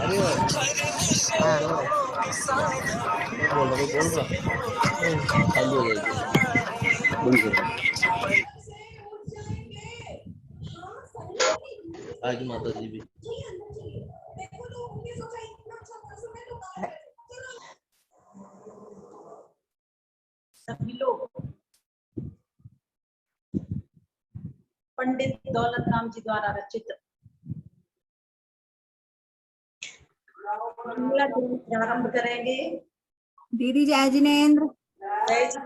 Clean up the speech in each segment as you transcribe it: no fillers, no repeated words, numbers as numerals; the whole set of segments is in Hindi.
अरे हाँ लो बोल रहा कोई बोल रहा खाली हो जाएगी बोल सकते आज माता जी भी सभी लोग पंडित दौलत राम जी द्वारा रचित प्रारंभ करेंगे। दीदी जय जिनेन्द्र।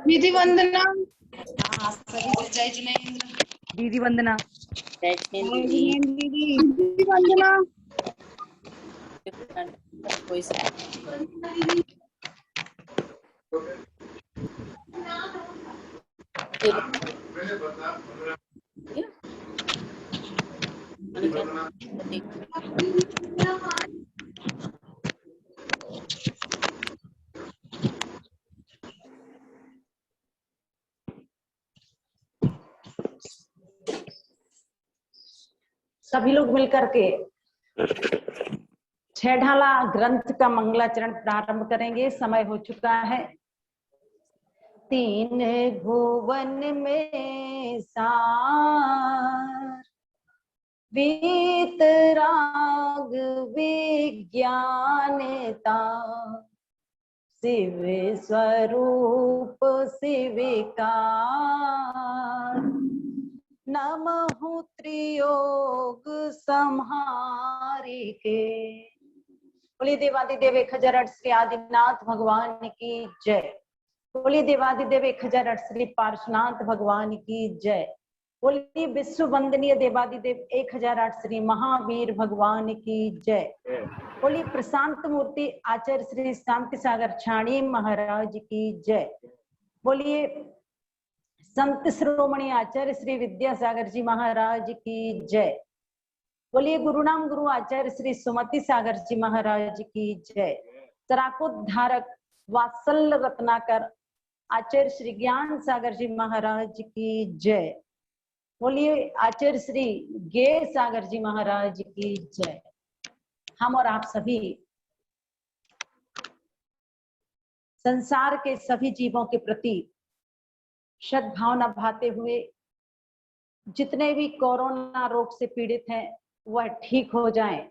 दीदी वंदना। हाँ सभी जय जिनेन्द्र। दीदी वंदना। जय जिनेन्द्र दीदी। दीदी वंदना। कोई सभी लोग मिलकर के छह ढाला ग्रंथ का मंगलाचरण प्रारंभ करेंगे। समय हो चुका है। तीन भुवन में सार वीतराग विज्ञानता शिव स्वरूप शिविकार नमः त्रियोग संहारी के। बोलिए देवादिदेव 1008 श्री आदिनाथ भगवान की जय। बोलिए देवादिदेव 1008 श्री पार्श्वनाथ भगवान की जय। बोलिए विश्व वंदनीय देवादिदेव 1008 श्री महावीर भगवान की जय। बोलिए प्रशांत मूर्ति आचार्य श्री शांति सागर छाणी महाराज की जय। बोलिए संत श्रोमणी आचार्य श्री विद्यासागर जी महाराज की जय। बोलिए गुरुनाम गुरु आचार्य श्री सुमति सागर जी महाराज की जय। तराकोद्धारक वात्सल्य रत्नाकर आचार्य श्री ज्ञान सागर जी महाराज की जय। बोलिए आचार्य श्री गे सागर जी महाराज की जय। हम और आप सभी संसार के सभी जीवों के प्रति सद्भावना भाते हुए जितने भी कोरोना रोग से पीड़ित हैं वह ठीक हो जाएं,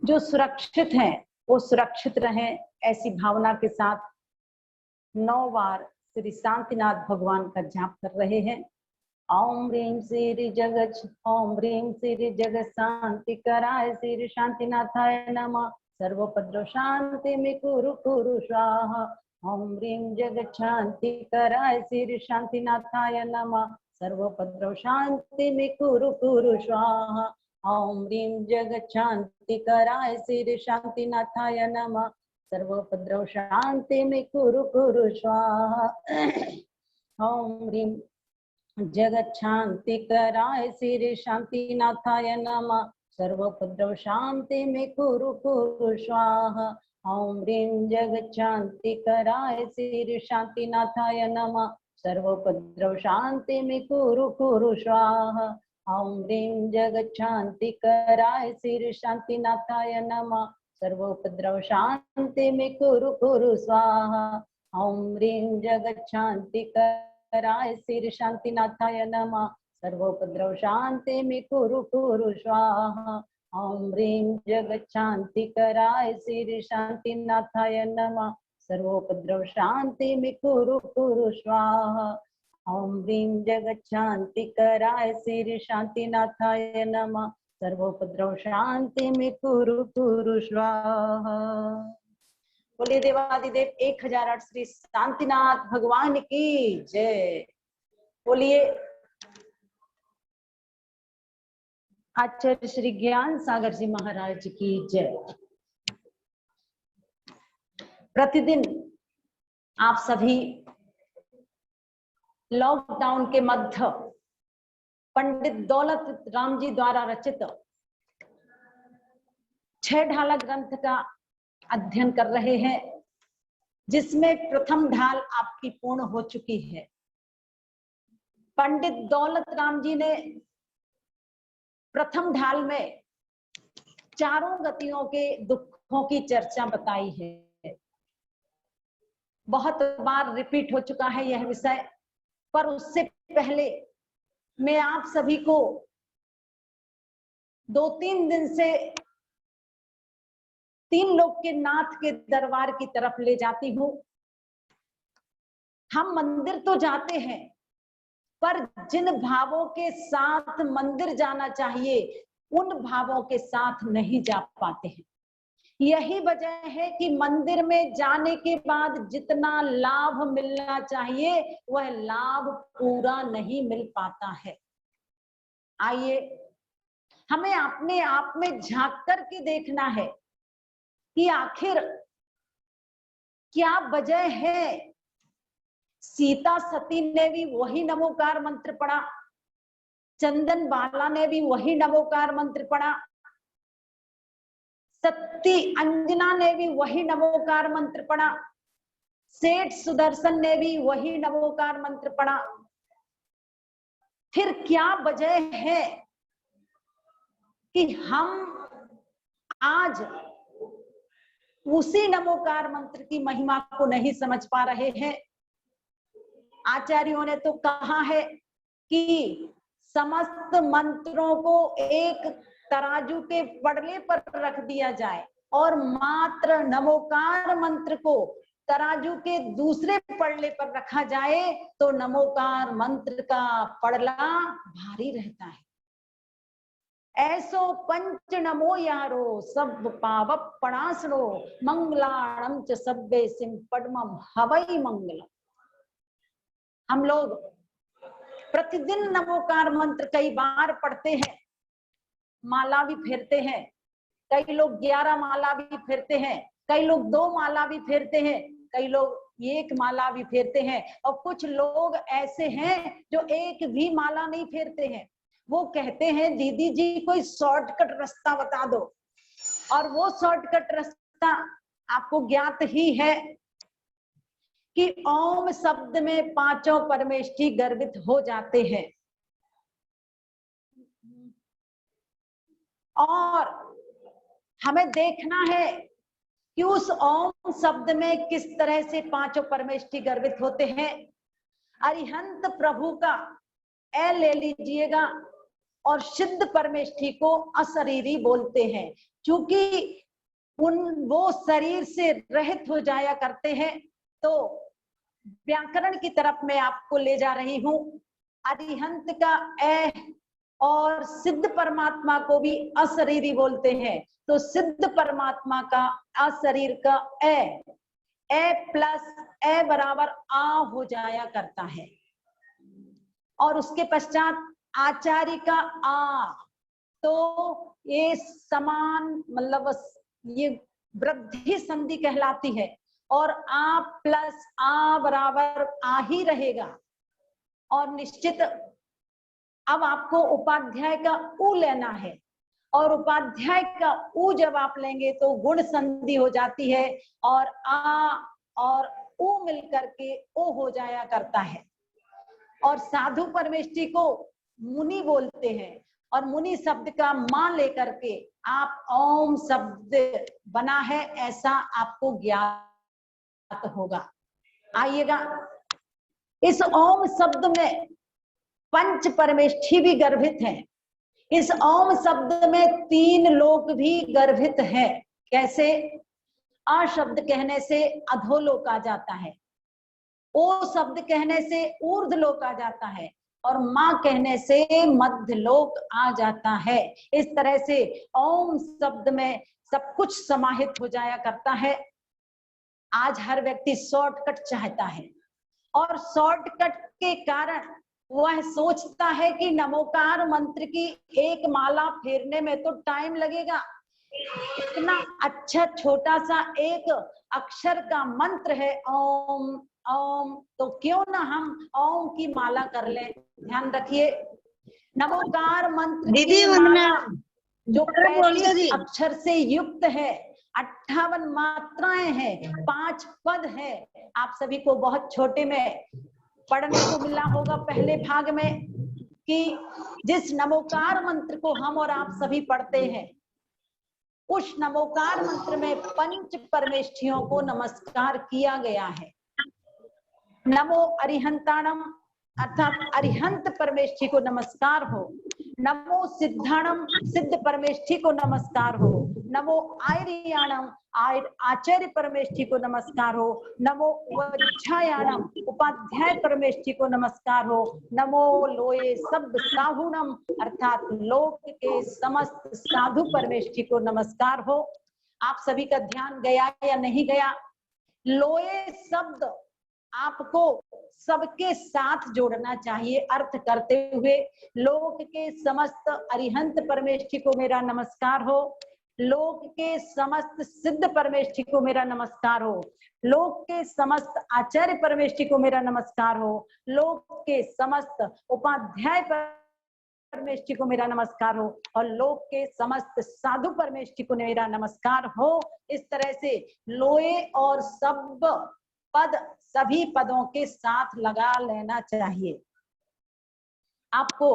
जो सुरक्षित हैं वो सुरक्षित रहें, ऐसी भावना के साथ 9 बार श्री शांतिनाथ भगवान का जाप कर रहे हैं। ओम ह्रीं श्री जगत ओम ह्रीं श्री जगत शांति कराय श्री शांतिनाथाय नमः। सर्वोपद्रव शांति में कुरु कुरु स्वाहा। ओम ह्रीं जगत शांति कराय श्री शांतिनाथाय नमः। सर्वोपद्रव शांति में कुरु कुरु स्वाहा। ओम ह्रीं जगत शांति कराय श्री शांतिनाथाय नमः। सर्वोपद्रव शांति में कुरु कुरु स्वाहा। ओम ह्रीं जगत शांति कराय श्री शांतिनाथाय नमः। सर्वोपद्रव शांति में कुरु कुरु स्वाहा। ओम ह्रीं जगत शांति कराय श्री शांतिनाथाय नमः। सर्वोपद्रव शांति में कुरु कुरु स्वाहा। ओम ह्रीं जगत शांति कराय श्री शांतिनाथाय नमः। सर्वोपद्रव शांति में कुरु कुरु स्वाहा। ओम ह्रीं जगत शांति कराय श्री शांतिनाथाय नमः। सर्वोपद्रव शांति में कुरु कुरु स्वाहा। ओम ह्रीं जगत शांति कराय श्री शांतिनाथाय नमः। सर्वोपद्रव शांति में कुरु कुरु स्वाहा। ओम ह्रीं जगत शांति कराय श्री शांतिनाथाय नमः। सर्वोपद्रव शांति में कुरु कुरु स्वाहा। बोलिए देवादिदेव 1008 श्री शांतिनाथ भगवान की जय। बोलिए आचार्य श्री ज्ञान सागर जी महाराज की जय। प्रतिदिन आप सभी लॉकडाउन के मध्य पंडित दौलत राम जी द्वारा रचित 6 ढाला ग्रंथ का अध्ययन कर रहे हैं, जिसमें प्रथम ढाल आपकी पूर्ण हो चुकी है। पंडित दौलत राम जी ने प्रथम ढाल में चारों गतियों के दुखों की चर्चा बताई है। बहुत बार रिपीट हो चुका है यह विषय, पर उससे पहले मैं आप सभी को 2-3 दिन से 3 लोक के नाथ के दरबार की तरफ ले जाती हूँ। हम मंदिर तो जाते हैं, पर जिन भावों के साथ मंदिर जाना चाहिए उन भावों के साथ नहीं जा पाते हैं। यही वजह है कि मंदिर में जाने के बाद जितना लाभ मिलना चाहिए वह लाभ पूरा नहीं मिल पाता है। आइए हमें अपने आप में झांक करके देखना है कि आखिर क्या वजह है। सीता सती ने भी वही नमोकार मंत्र पढ़ा, चंदन बाला ने भी वही नमोकार मंत्र पढ़ा, सती अंजना ने भी वही नमोकार मंत्र पढ़ा, सेठ सुदर्शन ने भी वही नमोकार मंत्र पढ़ा। फिर क्या वजह है कि हम आज उसी नमोकार मंत्र की महिमा को नहीं समझ पा रहे हैं। आचार्यों ने तो कहा है कि समस्त मंत्रों को एक तराजू के पड़ले पर रख दिया जाए और मात्र नमोकार मंत्र को तराजू के दूसरे पड़ले पर रखा जाए तो नमोकार मंत्र का पड़ला भारी रहता है। ऐसो पंच नमो यारो सब पाव पणासनो मंगलाणम च सब्बे सिम पद्मम हवई मंगलम। हम लोग प्रतिदिन नमोकार मंत्र कई बार पढ़ते हैं, माला भी फेरते हैं, कई लोग 11 माला भी फेरते हैं, कई लोग 2 माला भी फेरते हैं, कई लोग 1 माला भी फेरते हैं और कुछ लोग ऐसे हैं जो 1 भी माला नहीं फेरते हैं। वो कहते हैं दीदी जी कोई शॉर्टकट रास्ता बता दो, और वो शॉर्टकट रास्ता आपको ज्ञात ही है कि ओम शब्द में 5 परमेष्ठी गर्भित हो जाते हैं और हमें देखना है कि उस ओम शब्द में किस तरह से 5 परमेष्ठी गर्भित होते हैं। अरिहंत प्रभु का ए ले लीजिएगा और सिद्ध परमेष्ठी को अशरीरी बोलते हैं, क्योंकि वो शरीर से रहित हो जाया करते हैं। तो व्याकरण की तरफ मैं आपको ले जा रही हूं। अरिहंत का ए और सिद्ध परमात्मा को भी अशरीरी बोलते हैं, तो सिद्ध परमात्मा का अशरीर का ए प्लस ए बराबर आ हो जाया करता है और उसके पश्चात आचार्य का आ, तो ये समान मतलब ये वृद्धि संधि कहलाती है और आ प्लस आ बराबर आ ही रहेगा। और निश्चित अब आपको उपाध्याय का उ लेना है और उपाध्याय का उ जब आप लेंगे तो गुण संधि हो जाती है और आ और उ मिलकर के ओ हो जाया करता है। और साधु परमेष्ठी को मुनि बोलते हैं और मुनि शब्द का मान लेकर के आप ओम शब्द बना है ऐसा आपको ज्ञात होगा। आइएगा, इस ओम शब्द में 5 परमेष्ठी भी गर्भित हैं। इस ओम शब्द में 3 लोक भी गर्भित हैं। कैसे? आ शब्द कहने से अधोलोक आ जाता है, ओ शब्द कहने से ऊर्ध्वलोक आ जाता है और मां कहने से मध्यलोक आ जाता है। इस तरह से ओम शब्द में सब कुछ समाहित हो जाया करता है। आज हर व्यक्ति शॉर्टकट चाहता है और शॉर्टकट के कारण वह सोचता है कि नमोकार मंत्र की 1 माला फेरने में तो टाइम लगेगा, इतना अच्छा छोटा सा एक अक्षर का मंत्र है ओम ओम, तो क्यों ना हम ओम की माला कर लें। ध्यान रखिए, नमोकार मंत्र की माला जो 35 अक्षर से युक्त है, 58 मात्राएं हैं, 5 पद है। आप सभी को बहुत छोटे में पढ़ने को मिला होगा पहले भाग में कि जिस नमोकार मंत्र को हम और आप सभी पढ़ते हैं, उस नमोकार मंत्र में पंच परमेष्ठियों को नमस्कार किया गया है। नमो अरिहंताणम अर्थात अरिहंत परमेष्ठी को नमस्कार हो। नमो सिद्धाणम सिद्ध परमेष्ठी को नमस्कार हो। नमो आर्याणम आचार्य परमेष्ठी को नमस्कार हो। नमो वज्झायाणम उपाध्याय परमेष्ठी को नमस्कार हो। नमो लोये सब साहुणम अर्थात लोक के समस्त साधु परमेष्ठी को नमस्कार हो। आप सभी का ध्यान गया या नहीं गया? लोये शब्द आपको सबके साथ जोड़ना चाहिए। अर्थ करते हुए, लोक के समस्त अरिहंत परमेष्ठी को मेरा नमस्कार हो। लोक के समस्त सिद्ध परमेष्ठी को मेरा नमस्कार हो। लोक के समस्त आचार्य परमेष्ठी को मेरा नमस्कार हो। लोक के समस्त उपाध्याय परमेष्ठी को मेरा नमस्कार हो और लोक के समस्त साधु परमेष्ठी को मेरा नमस्कार हो। इस तरह से लोए और सब पद सभी पदों के साथ लगा लेना चाहिए। आपको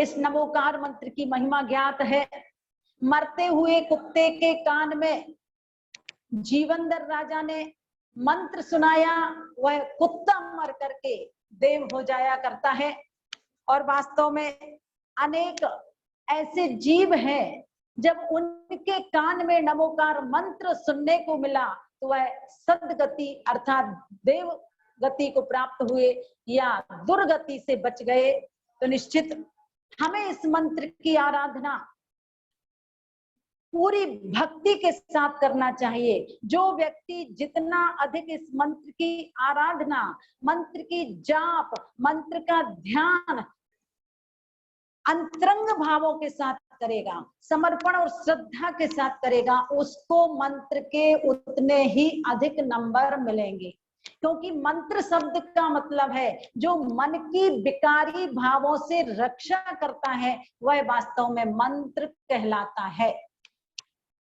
इस नमोकार मंत्र की महिमा ज्ञात है। मरते हुए कुत्ते के कान में जीवनधर राजा ने मंत्र सुनाया, वह कुत्ता मर करके देव हो जाया करता है। और वास्तव में अनेक ऐसे जीव हैं, जब उनके कान में नमोकार मंत्र सुनने को मिला तो वह सद्गति अर्थात देव गति को प्राप्त हुए या दुर्गति से बच गए। तो निश्चित हमें इस मंत्र की आराधना पूरी भक्ति के साथ करना चाहिए। जो व्यक्ति जितना अधिक इस मंत्र की आराधना, मंत्र की जाप, मंत्र का ध्यान अंतरंग भावों के साथ करेगा, समर्पण और श्रद्धा के साथ करेगा, उसको मंत्र के उतने ही अधिक नंबर मिलेंगे। क्योंकि मंत्र शब्द का मतलब है जो मन की विकारी भावों से रक्षा करता है, वह वास्तव में मंत्र कहलाता है।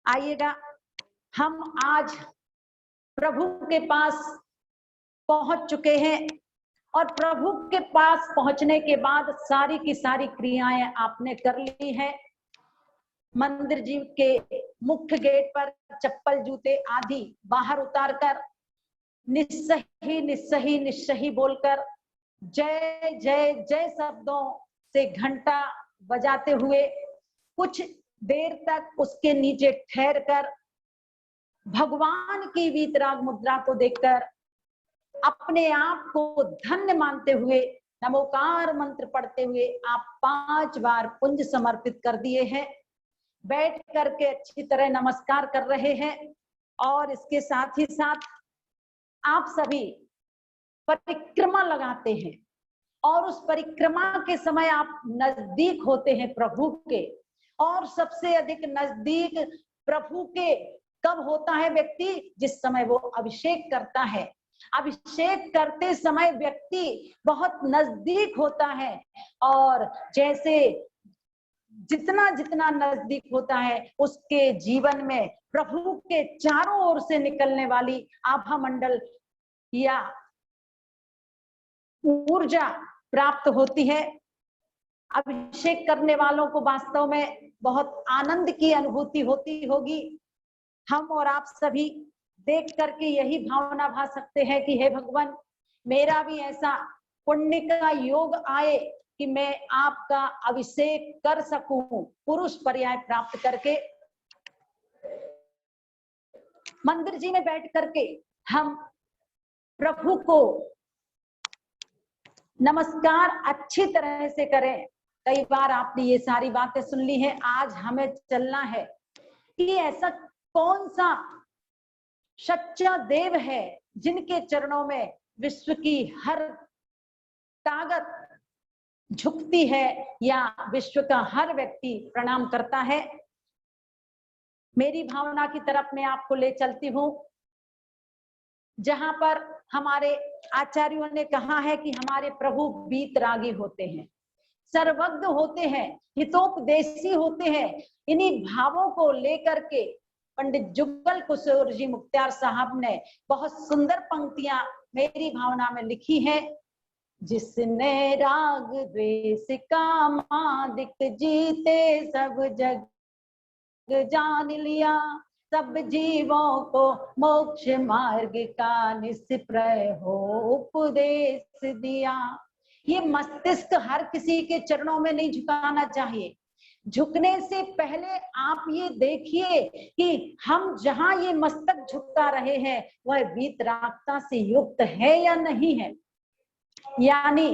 आइएगा, हम आज प्रभु के पास पहुंच चुके हैं और प्रभु के पास पहुंचने के बाद सारी की सारी क्रियाएं आपने कर ली है। मंदिर जी के मुख्य गेट पर चप्पल जूते आदि बाहर उतारकर निस्सही निस्सही निस्सही बोलकर जय जय जय शब्दों से घंटा बजाते हुए कुछ देर तक उसके नीचे ठहर कर भगवान की वीतराग मुद्रा को देखकर अपने आप को धन्य मानते हुए नमोकार मंत्र पढ़ते हुए आप 5 बार पुंज समर्पित कर दिए हैं। बैठ करके अच्छी तरह नमस्कार कर रहे हैं और इसके साथ ही साथ आप सभी परिक्रमा लगाते हैं और उस परिक्रमा के समय आप नजदीक होते हैं प्रभु के। और सबसे अधिक नजदीक प्रभु के कब होता है व्यक्ति? जिस समय वो अभिषेक करता है। अभिषेक करते समय व्यक्ति बहुत नजदीक होता है और जैसे जितना जितना नजदीक होता है उसके जीवन में प्रभु के चारों ओर से निकलने वाली आभा मंडल या ऊर्जा प्राप्त होती है। अभिषेक करने वालों को वास्तव में बहुत आनंद की अनुभूति होती होगी। हम और आप सभी देख करके यही भावना भा सकते हैं कि हे भगवान, मेरा भी ऐसा पुण्य का योग आए कि मैं आपका अभिषेक कर सकूं, पुरुष पर्याय प्राप्त करके। मंदिर जी में बैठ करके हम प्रभु को नमस्कार अच्छी तरह से करें। कई बार आपने ये सारी बातें सुन ली हैं। आज हमें चलना है कि ऐसा कौन सा सच्चा देव है जिनके चरणों में विश्व की हर ताकत झुकती है या विश्व का हर व्यक्ति प्रणाम करता है। मेरी भावना की तरफ मैं आपको ले चलती हूं, जहां पर हमारे आचार्यों ने कहा है कि हमारे प्रभु वीतरागी होते हैं, सर्वज्ञ होते हैं, हितोपदेशी होते हैं। इन्हीं भावों को लेकर के पंडित जुगल किशोर जी मुख्तियार साहब ने बहुत सुंदर पंक्तियां मेरी भावना में लिखी हैं। जिसने राग द्वेष का मादिक जीते सब जग जान लिया, सब जीवों को मोक्ष मार्ग का निष्प्रय हो उपदेश दिया। ये मस्तिष्क हर किसी के चरणों में नहीं झुकाना चाहिए। झुकने से पहले आप ये देखिए कि हम जहां ये मस्तक झुका रहे हैं वह वीतरागता से युक्त है या नहीं है। यानी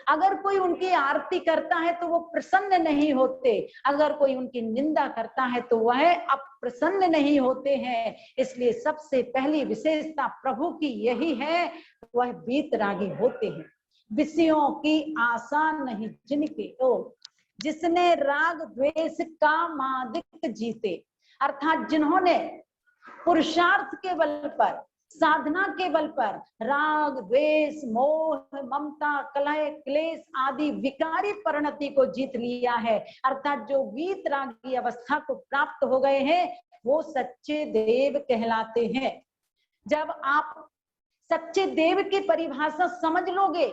अगर कोई उनकी आरती करता है तो वो प्रसन्न नहीं होते, अगर कोई उनकी निंदा करता है तो वह अप्रसन्न नहीं होते हैं। इसलिए सबसे पहली विशेषता प्रभु की यही है, वह वीतरागी होते हैं, विषयों की आशा नहीं जिनके। तो जिसने राग द्वेष का मादिक जीते, अर्थात जिन्होंने पुरुषार्थ के बल पर, साधना के बल पर राग द्वेष मोह ममता कलह क्लेश आदि विकारी परिणति को जीत लिया है, अर्थात जो वीतरागी अवस्था को प्राप्त हो गए हैं वो सच्चे देव कहलाते हैं। जब आप सच्चे देव की परिभाषा समझ लोगे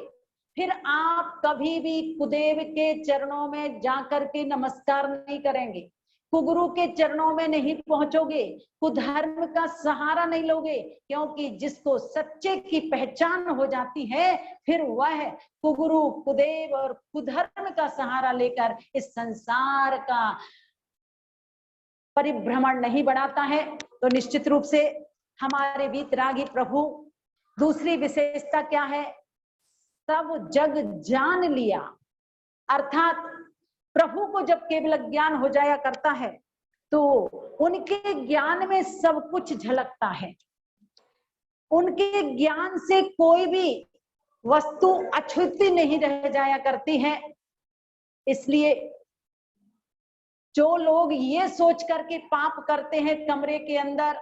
फिर आप कभी भी कुदेव के चरणों में जाकर के नमस्कार नहीं करेंगे, कुगुरु के चरणों में नहीं पहुंचोगे, कुधर्म का सहारा नहीं लोगे, क्योंकि जिसको सच्चे की पहचान हो जाती है फिर वह कुगुरु कुदेव और कुधर्म का सहारा लेकर इस संसार का परिभ्रमण नहीं बढ़ाता है। तो निश्चित रूप से हमारे वीतरागी प्रभु, दूसरी विशेषता क्या है, सब जग जान लिया, अर्थात प्रभु को जब केवल ज्ञान हो जाया करता है तो उनके ज्ञान में सब कुछ झलकता है। उनके ज्ञान से कोई भी वस्तु अछूती नहीं रह जाया करती है। इसलिए जो लोग ये सोच करके पाप करते हैं कमरे के अंदर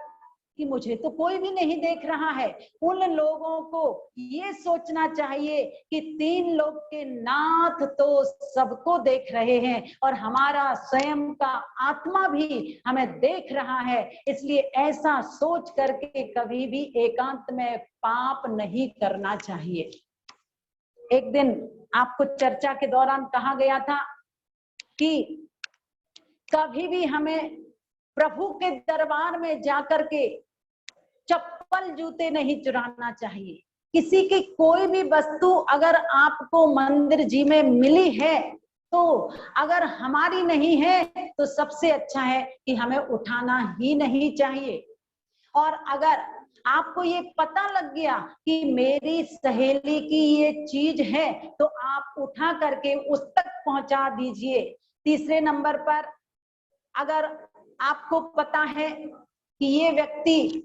कि मुझे तो कोई भी नहीं देख रहा है, उन लोगों को ये सोचना चाहिए कि तीन लोग के नाथ तो सबको देख रहे हैं और हमारा स्वयं का आत्मा भी हमें देख रहा है। इसलिए ऐसा सोच करके कभी भी एकांत में पाप नहीं करना चाहिए। एक दिन आपको चर्चा के दौरान कहा गया था कि कभी भी हमें प्रभु के दरबार में जाकर के चप्पल जूते नहीं चुराना चाहिए। किसी की कोई भी वस्तु अगर आपको मंदिर जी में मिली है तो अगर हमारी नहीं है तो सबसे अच्छा है कि हमें उठाना ही नहीं चाहिए। और अगर आपको ये पता लग गया कि मेरी सहेली की ये चीज है तो आप उठा करके उस तक पहुंचा दीजिए। तीसरे नंबर पर अगर आपको पता है कि ये व्यक्ति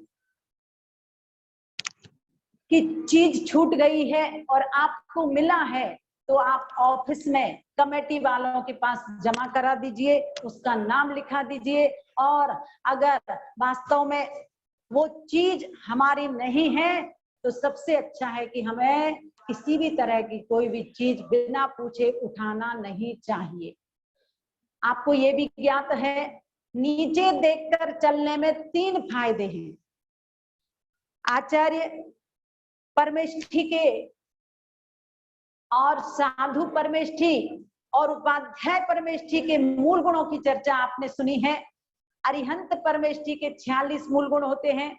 की चीज छूट गई है और आपको मिला है तो आप ऑफिस में कमेटी वालों के पास जमा करा दीजिए, उसका नाम लिखा दीजिए। और अगर वास्तव में वो चीज हमारी नहीं है तो सबसे अच्छा है कि हमें किसी भी तरह की कोई भी चीज बिना पूछे उठाना नहीं चाहिए। आपको ये भी ज्ञात है, नीचे देखकर चलने में 3 फायदे हैं। आचार्य परमेष्ठी के और साधु परमेष्ठी और उपाध्याय परमेष्ठी के मूल गुणों की चर्चा आपने सुनी है। अरिहंत परमेष्ठी के 46 मूल गुण होते हैं,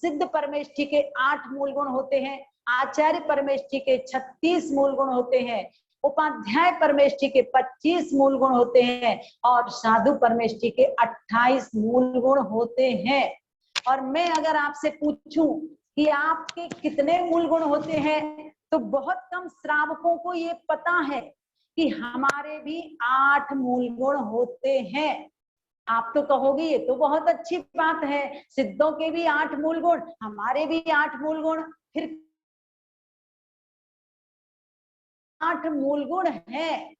सिद्ध परमेष्ठी के 8 मूल गुण होते हैं, आचार्य परमेष्ठी के 36 मूल गुण होते हैं, उपाध्याय परमेष्ठी के 25 मूल गुण होते हैं और साधु परमेष्ठी के 28 मूल गुण होते हैं। और मैं अगर आपसे पूछूं कि आपके कितने मूल गुण होते हैं तो बहुत कम श्रावकों को ये पता है कि हमारे भी 8 मूल गुण होते हैं। आप तो कहोगे ये तो बहुत अच्छी बात है, सिद्धों के भी 8 मूल गुण, हमारे भी 8 मूल गुण, फिर 8 मूल गुण हैं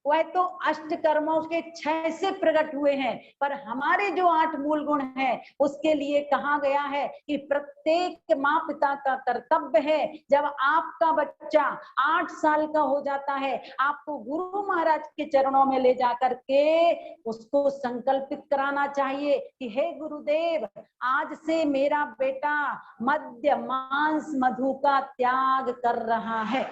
वह तो अष्ट कर्मों के 6 से प्रकट हुए हैं, पर हमारे जो 8 मूल गुण हैं उसके लिए कहा गया है कि प्रत्येक माँ पिता का कर्तव्य है जब आपका बच्चा 8 साल का हो जाता है आपको गुरु महाराज के चरणों में ले जाकर के उसको संकल्पित कराना चाहिए कि हे गुरुदेव, आज से मेरा बेटा मद्य मांस मधु का त्याग कर रहा है।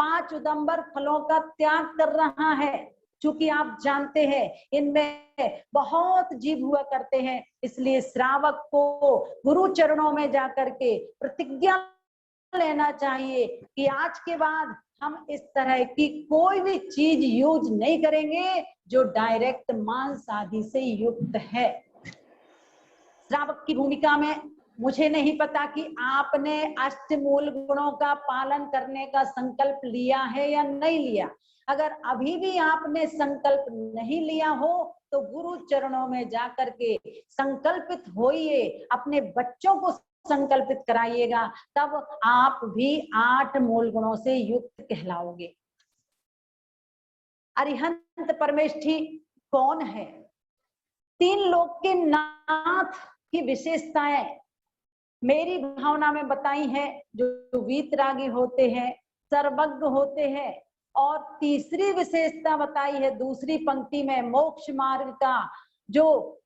5 उदंबर फलों का त्याग कर रहा है, क्योंकि आप जानते हैं इनमें बहुत जीव हुआ करते हैं। इसलिए श्रावक को गुरु चरणों में जाकर के प्रतिज्ञा लेना चाहिए कि आज के बाद हम इस तरह की कोई भी चीज यूज नहीं करेंगे जो डायरेक्ट मांस आदि से युक्त है। श्रावक की भूमिका में मुझे नहीं पता कि आपने अष्टमूल गुणों का पालन करने का संकल्प लिया है या नहीं लिया। अगर अभी भी आपने संकल्प नहीं लिया हो तो गुरु चरणों में जाकर के संकल्पित होइए, अपने बच्चों को संकल्पित कराइएगा, तब आप भी 8 मूल गुणों से युक्त कहलाओगे। अरिहंत परमेष्ठी कौन है? 3 लोक के नाथ की विशेषताएं मेरी भावना में बताई है, जो वीतरागी होते हैं, सर्वज्ञ होते हैं, और तीसरी विशेषता बताई है दूसरी पंक्ति में, मोक्ष मार्ग का जो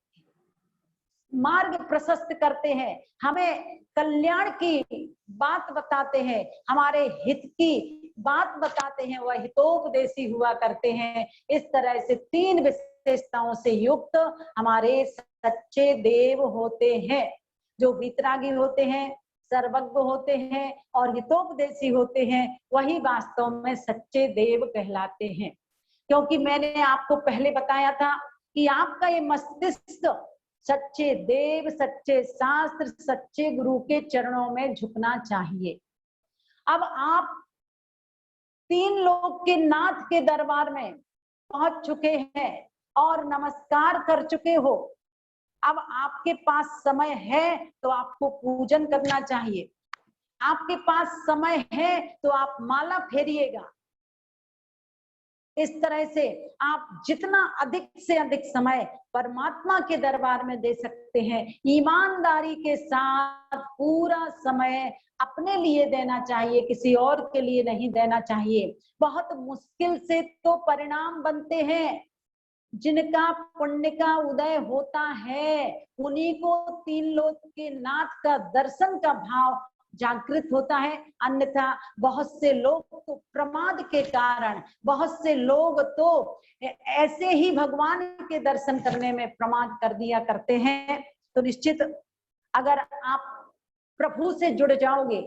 मार्ग प्रशस्त करते हैं, हमें कल्याण की बात बताते हैं, हमारे हित की बात बताते हैं, वह हितोपदेशी हुआ करते हैं। इस तरह से 3 विशेषताओं से युक्त हमारे सच्चे देव होते हैं, जो वितरागी होते हैं, सर्वज्ञ होते हैं और हितोपदेशी होते हैं, वही वास्तव में सच्चे देव कहलाते हैं। क्योंकि मैंने आपको पहले बताया था कि आपका ये मस्तिष्क सच्चे देव, सच्चे शास्त्र, सच्चे गुरु के चरणों में झुकना चाहिए। अब आप 3 लोक के नाथ के दरबार में पहुंच चुके हैं और नमस्कार कर चुके हो। अब आपके पास समय है तो आपको पूजन करना चाहिए, आपके पास समय है तो आप माला फेरिएगा। इस तरह से आप जितना अधिक से अधिक समय परमात्मा के दरबार में दे सकते हैं, ईमानदारी के साथ पूरा समय अपने लिए देना चाहिए, किसी और के लिए नहीं देना चाहिए। बहुत मुश्किल से तो परिणाम बनते हैं, जिनका पुण्य का उदय होता है उन्हीं को 3 लोक के नाथ का दर्शन का भाव जागृत होता है। अन्यथा बहुत से लोग तो प्रमाद के कारण, बहुत से लोग तो ऐसे ही भगवान के दर्शन करने में प्रमाद कर दिया करते हैं। तो निश्चित अगर आप प्रभु से जुड़ जाओगे,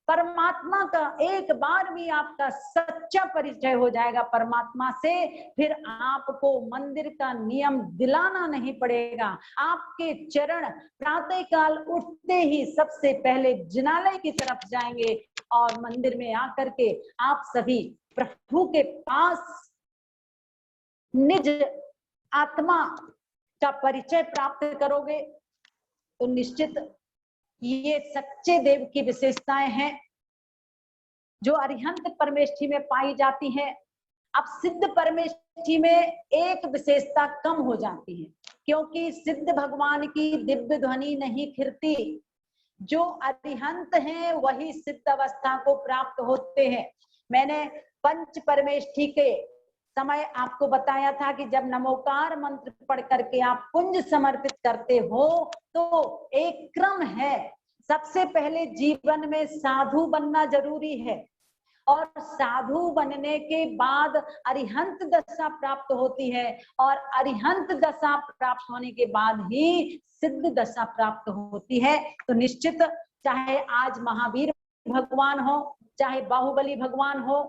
परमात्मा का एक बार भी आपका सच्चा परिचय हो जाएगा परमात्मा से, फिर आपको मंदिर का नियम दिलाना नहीं पड़ेगा। आपके चरण प्रातः काल उठते ही सबसे पहले जिनालय की तरफ जाएंगे और मंदिर में आकर के आप सभी प्रभु के पास निज आत्मा का परिचय प्राप्त करोगे। तो निश्चित ये सच्चे देव की विशेषताएं हैं जो अरिहंत परमेष्ठी में पाई जाती हैं। अब सिद्ध परमेष्ठी में एक विशेषता कम हो जाती है, क्योंकि सिद्ध भगवान की दिव्य ध्वनि नहीं फिरती। जो अरिहंत हैं वही सिद्ध अवस्था को प्राप्त होते हैं। मैंने पंच परमेष्ठी के समय आपको बताया था कि जब नमोकार मंत्र पढ़ करके आप पुंज समर्पित करते हो तो एक क्रम है। सबसे पहले जीवन में साधु बनना जरूरी है और साधु बनने के बाद अरिहंत दशा प्राप्त होती है और अरिहंत दशा प्राप्त होने के बाद ही सिद्ध दशा प्राप्त होती है। तो निश्चित चाहे आज महावीर भगवान हो, चाहे बाहुबली भगवान हो,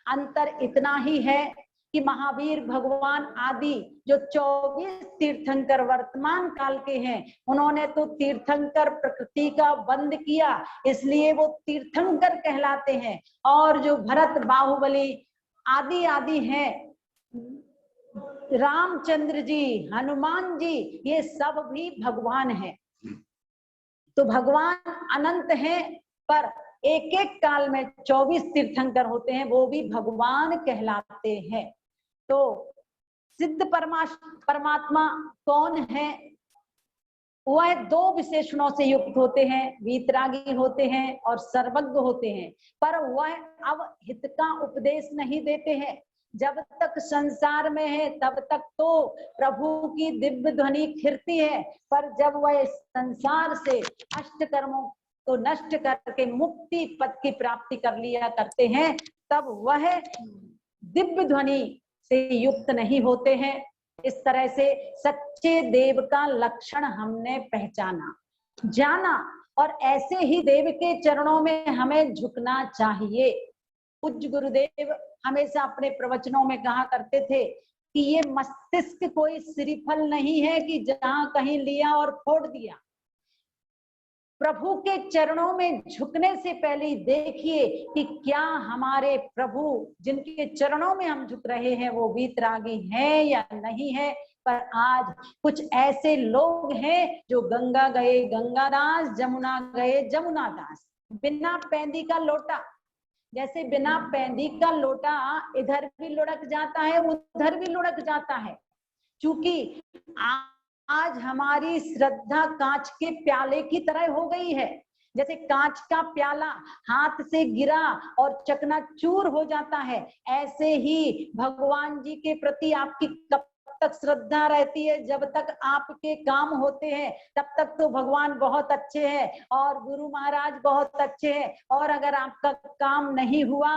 अंतर इतना ही है कि महावीर भगवान आदि जो 24 तीर्थंकर वर्तमान काल के हैं, उन्होंने तो तीर्थंकर प्रकृति का बंद किया, इसलिए वो तीर्थंकर कहलाते हैं। और जो भरत, बाहुबली आदि आदि हैं, रामचंद्र जी, हनुमान जी, ये सब भी भगवान हैं। तो भगवान अनंत हैं, पर एक एक काल में 24 तीर्थंकर होते हैं, वो भी भगवान कहलाते हैं। तो सिद्ध परमात्मा कौन है? वह 2 विशेषणों से युक्त होते हैं, वीतरागी होते हैं और सर्वज्ञ होते हैं। पर वह अब हित का उपदेश नहीं देते हैं। जब तक संसार में है तब तक तो प्रभु की दिव्य ध्वनि खिरती है, पर जब वह संसार से अष्ट कर्मों को नष्ट करके मुक्ति पद की प्राप्ति कर लिया करते हैं, तब वह दिव्य ध्वनि से युक्त नहीं होते हैं। इस तरह से सच्चे देव का लक्षण हमने पहचाना, जाना, और ऐसे ही देव के चरणों में हमें झुकना चाहिए। पूज्य गुरुदेव हमेशा अपने प्रवचनों में कहा करते थे कि ये मस्तिष्क कोई श्रीफल नहीं है कि जहां कहीं लिया और फोड़ दिया। प्रभु के चरणों में झुकने से पहले देखिए कि क्या हमारे प्रभु जिनके चरणों में हम झुक रहे हैं वो वीतरागी हैं या नहीं है। पर आज कुछ ऐसे लोग हैं जो गंगा गए गंगादास, जमुना गए जमुनादास। बिना पैंदी का लोटा, जैसे बिना पैंदी का लोटा इधर भी लुढ़क जाता है उधर भी लुढ़क जाता है। चूंकि आज हमारी श्रद्धा कांच के प्याले की तरह हो गई है। जैसे कांच का प्याला हाथ से गिरा और चकनाचूर हो जाता है, ऐसे ही भगवान जी के प्रति आपकी कब तक श्रद्धा रहती है? जब तक आपके काम होते हैं तब तक तो भगवान बहुत अच्छे हैं और गुरु महाराज बहुत अच्छे हैं, और अगर आपका काम नहीं हुआ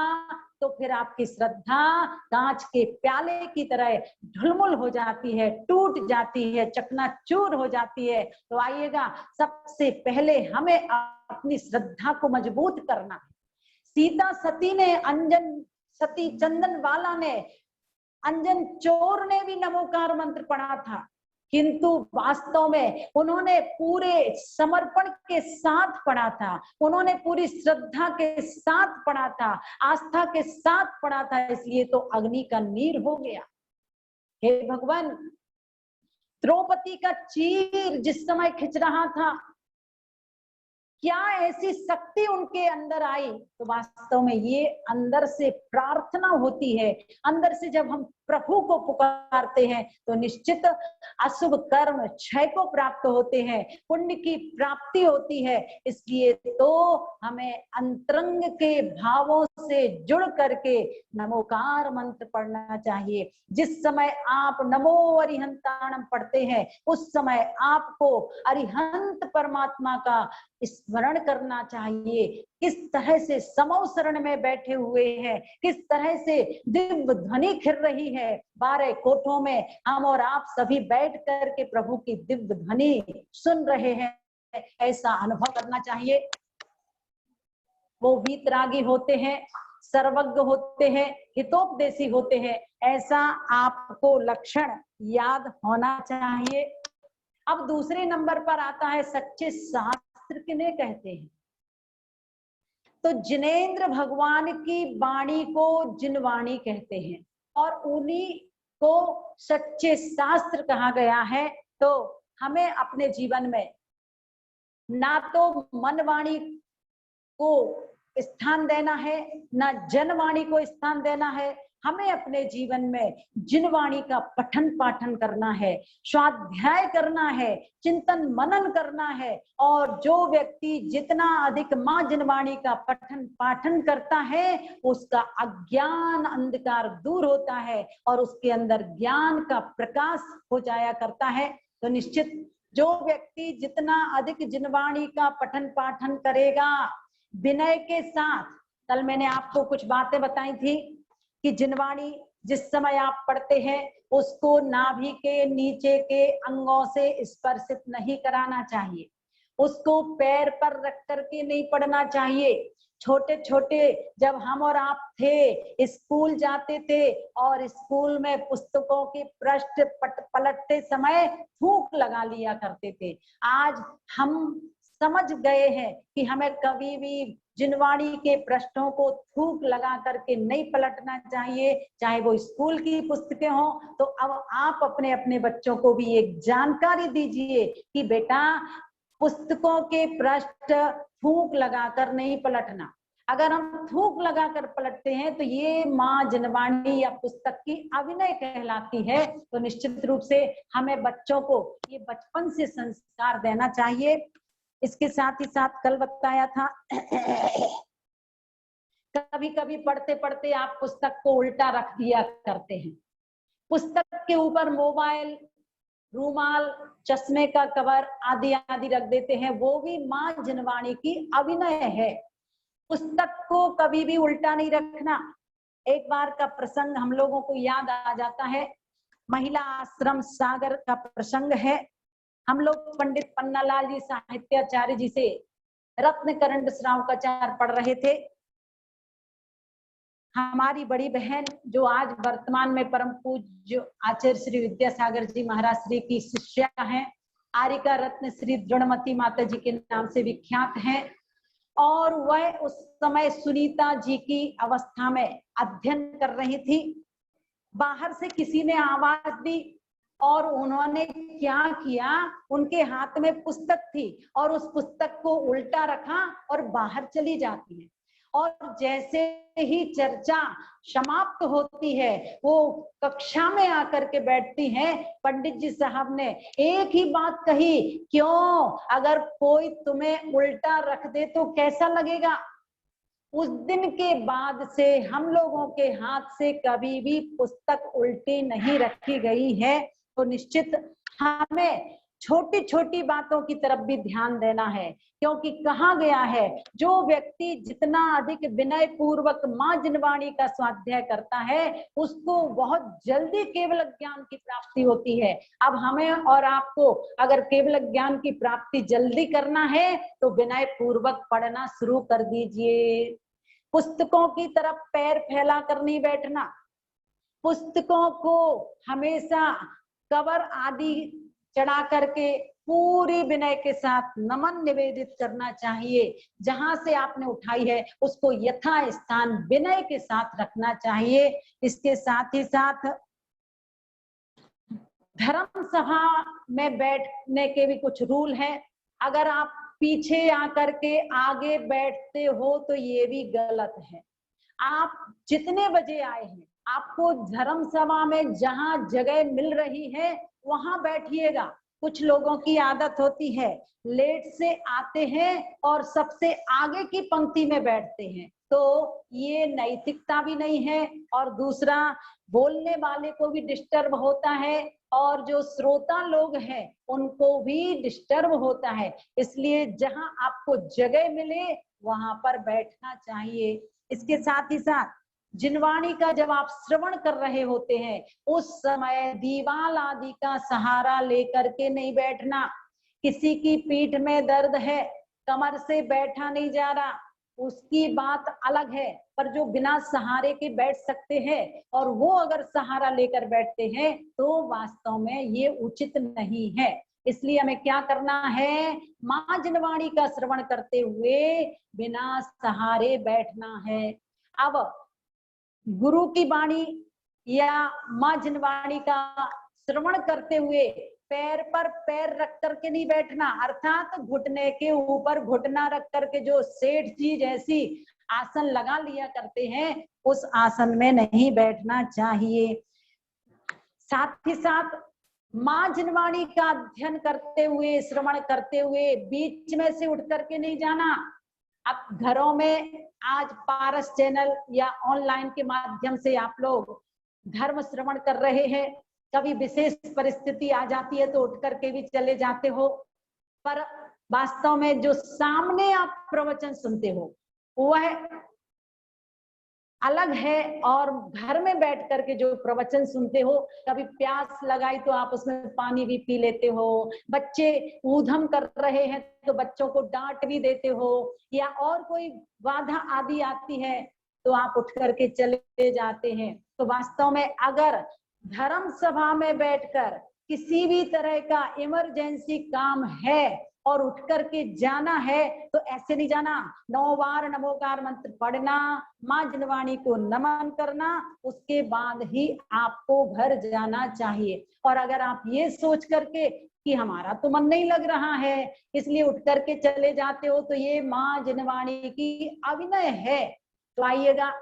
तो फिर आपकी श्रद्धा कांच के प्याले की तरह ढुलमुल हो जाती है, टूट जाती है, चकनाचूर हो जाती है। तो आइएगा, सबसे पहले हमें अपनी श्रद्धा को मजबूत करना है। सीता सती ने, अंजन सती चंदन वाला ने, अंजन चोर ने भी नमोकार मंत्र पढ़ा था, किंतु वास्तव में उन्होंने पूरे समर्पण के साथ पढ़ा था, उन्होंने पूरी श्रद्धा के साथ पढ़ा था, आस्था के साथ पढ़ा था, इसलिए तो अग्नि का नीर हो गया। हे भगवान, द्रौपदी का चीर जिस समय खिंच रहा था, क्या ऐसी शक्ति उनके अंदर आई? तो वास्तव में ये अंदर से प्रार्थना होती है। अंदर से जब हम प्रभु को पुकारते हैं तो निश्चित अशुभ कर्म क्षय को प्राप्त होते हैं, पुण्य की प्राप्ति होती है। इसलिए तो हमें अंतरंग के भावों से जुड़ करके नमोकार मंत्र पढ़ना चाहिए। जिस समय आप नमो अरिहंताणम पढ़ते हैं उस समय आपको अरिहंत परमात्मा का स्मरण करना चाहिए। किस तरह से समो शरण में बैठे हुए हैं, किस तरह से दिव्य ध्वनि खिर रही है। 12 कोठों में हम और आप सभी बैठ कर के प्रभु की दिव्य ध्वनि सुन रहे हैं, ऐसा अनुभव करना चाहिए। वो वीतरागी होते हैं, सर्वज्ञ होते हैं, हितोपदेशी होते हैं, ऐसा आपको लक्षण याद होना चाहिए। अब दूसरे नंबर पर आता है सच्चे शास्त्र किन्हें कहते हैं। तो जिनेंद्र भगवान की वाणी को जिनवाणी कहते हैं और उन्हीं को सच्चे शास्त्र कहा गया है। तो हमें अपने जीवन में ना तो मनवाणी को स्थान देना है, ना जनवाणी को स्थान देना है। हमें अपने जीवन में जिनवाणी का पठन पाठन करना है, स्वाध्याय करना है, चिंतन मनन करना है। और जो व्यक्ति जितना अधिक मां जिनवाणी का पठन पाठन करता है उसका अज्ञान अंधकार दूर होता है और उसके अंदर ज्ञान का प्रकाश हो जाया करता है। तो निश्चित जो व्यक्ति जितना अधिक जिनवाणी का पठन पाठन करेगा विनय के साथ, कल मैंने आपको कुछ बातें बताई थी कि जिनवाणी जिस समय आप पढ़ते हैं उसको नाभि के नीचे के अंगों से स्पर्शित नहीं कराना चाहिए, उसको पैर पर रख करके नहीं पढ़ना चाहिए। छोटे छोटे जब हम और आप थे, स्कूल जाते थे और स्कूल में पुस्तकों के पृष्ठ पलटते समय थूक लगा लिया करते थे। आज हम समझ गए हैं कि हमें कभी भी जिनवाणी के पृष्ठों को थूक लगा करके नहीं पलटना चाहिए, चाहे वो स्कूल की पुस्तकें हों। तो अब आप अपने अपने बच्चों को भी एक जानकारी दीजिए कि बेटा पुस्तकों के पृष्ठ थूक लगाकर नहीं पलटना। अगर हम थूक लगाकर पलटते हैं तो ये मां जिनवाणी या पुस्तक की अविनय कहलाती है। तो निश्चित रूप से हमें बच्चों को ये बचपन से संस्कार देना चाहिए। इसके साथ ही साथ कल बताया था कभी कभी पढ़ते पढ़ते आप पुस्तक को उल्टा रख दिया करते हैं, पुस्तक के ऊपर मोबाइल, रूमाल, चश्मे का कवर आदि आदि रख देते हैं। वो भी मां जिनवाणी की अविनय है। पुस्तक को कभी भी उल्टा नहीं रखना, एक बार का प्रसंग हम लोगों को याद आ जाता है, महिला आश्रम सागर का प्रसंग है। हम लोग पंडित पन्नालाल जी साहित्याचार्य जी से रत्नकरंड श्रावकाचार पढ़ रहे थे। हमारी बड़ी बहन जो आज वर्तमान में परम पूज्य आचार्य श्री विद्यासागर जी महाराज श्री की शिष्या हैं, आरिका रत्न श्री दृढ़मती माता जी के नाम से विख्यात हैं, और वह उस समय सुनीता जी की अवस्था में अध्ययन कर रही थी। बाहर से किसी ने आवाज दी और उन्होंने क्या किया, उनके हाथ में पुस्तक थी और उस पुस्तक को उल्टा रखा और बाहर चली जाती है। और जैसे ही चर्चा समाप्त होती है, वो कक्षा में आकर के बैठती हैं। पंडित जी साहब ने एक ही बात कही, क्यों, अगर कोई तुम्हें उल्टा रख दे तो कैसा लगेगा। उस दिन के बाद से हम लोगों के हाथ से कभी भी पुस्तक उल्टी नहीं रखी गई है। तो निश्चित हमें छोटी छोटी बातों की तरफ भी ध्यान देना है, क्योंकि कहा गया है जो व्यक्ति जितना अधिक विनय पूर्वक माँ जिनवाणी का स्वाध्याय करता है उसको बहुत जल्दी केवल ज्ञान की प्राप्ति होती है। अब हमें और आपको अगर केवल ज्ञान की प्राप्ति जल्दी करना है तो विनय पूर्वक पढ़ना शुरू कर दीजिए। पुस्तकों की तरफ पैर फैला कर नहीं बैठना, पुस्तकों को हमेशा कवर आदि चढ़ा करके पूरी विनय के साथ नमन निवेदित करना चाहिए। जहां से आपने उठाई है उसको यथा स्थान विनय के साथ रखना चाहिए। इसके साथ ही साथ धर्म सभा में बैठने के भी कुछ रूल हैं। अगर आप पीछे आकर के आगे बैठते हो तो ये भी गलत है। आप जितने बजे आए हैं आपको धर्म सभा में जहां जगह मिल रही है वहां बैठिएगा। कुछ लोगों की आदत होती है लेट से आते हैं और सबसे आगे की पंक्ति में बैठते हैं, तो ये नैतिकता भी नहीं है और दूसरा बोलने वाले को भी डिस्टर्ब होता है और जो श्रोता लोग हैं उनको भी डिस्टर्ब होता है। इसलिए जहां आपको जगह मिले वहां पर बैठना चाहिए। इसके साथ ही साथ जिनवाणी का जब आप श्रवण कर रहे होते हैं उस समय दीवाल आदि का सहारा लेकर के नहीं बैठना। किसी की पीठ में दर्द है, कमर से बैठा नहीं जा रहा, उसकी बात अलग है, पर जो बिना सहारे के बैठ सकते हैं और वो अगर सहारा लेकर बैठते हैं तो वास्तव में ये उचित नहीं है। इसलिए हमें क्या करना है, माँ जिनवाणी का श्रवण करते हुए बिना सहारे बैठना है। अब गुरु की वाणी या माँ जिनवाणी का श्रवण करते हुए पैर पर पैर रख करके नहीं बैठना, अर्थात घुटने के ऊपर घुटना रख करके जो सेठ जी जैसी आसन लगा लिया करते हैं उस आसन में नहीं बैठना चाहिए। साथ ही साथ माँ जिनवाणी का अध्ययन करते हुए श्रवण करते हुए बीच में से उठ करके नहीं जाना। अब घरों में आज पारस चैनल या ऑनलाइन के माध्यम से आप लोग धर्म श्रवण कर रहे हैं, कभी विशेष परिस्थिति आ जाती है तो उठ करके भी चले जाते हो, पर वास्तव में जो सामने आप प्रवचन सुनते हो वह अलग है और घर में बैठ करके जो प्रवचन सुनते हो, कभी प्यास लगाई तो आप उसमें पानी भी पी लेते हो, बच्चे ऊधम कर रहे हैं तो बच्चों को डांट भी देते हो, या और कोई बाधा आदि आती है तो आप उठ करके चले जाते हैं। तो वास्तव में अगर धर्म सभा में बैठकर किसी भी तरह का इमरजेंसी काम है और उठ करके जाना है तो ऐसे नहीं जाना। 9 बार नमोकार मंत्र पढ़ना, माँ जिनवाणी को नमन करना, उसके बाद ही आपको घर जाना चाहिए। और अगर आप ये सोच करके कि हमारा तो मन नहीं लग रहा है इसलिए उठ करके चले जाते हो तो ये माँ जिनवाणी की अविनय है। तो आइएगा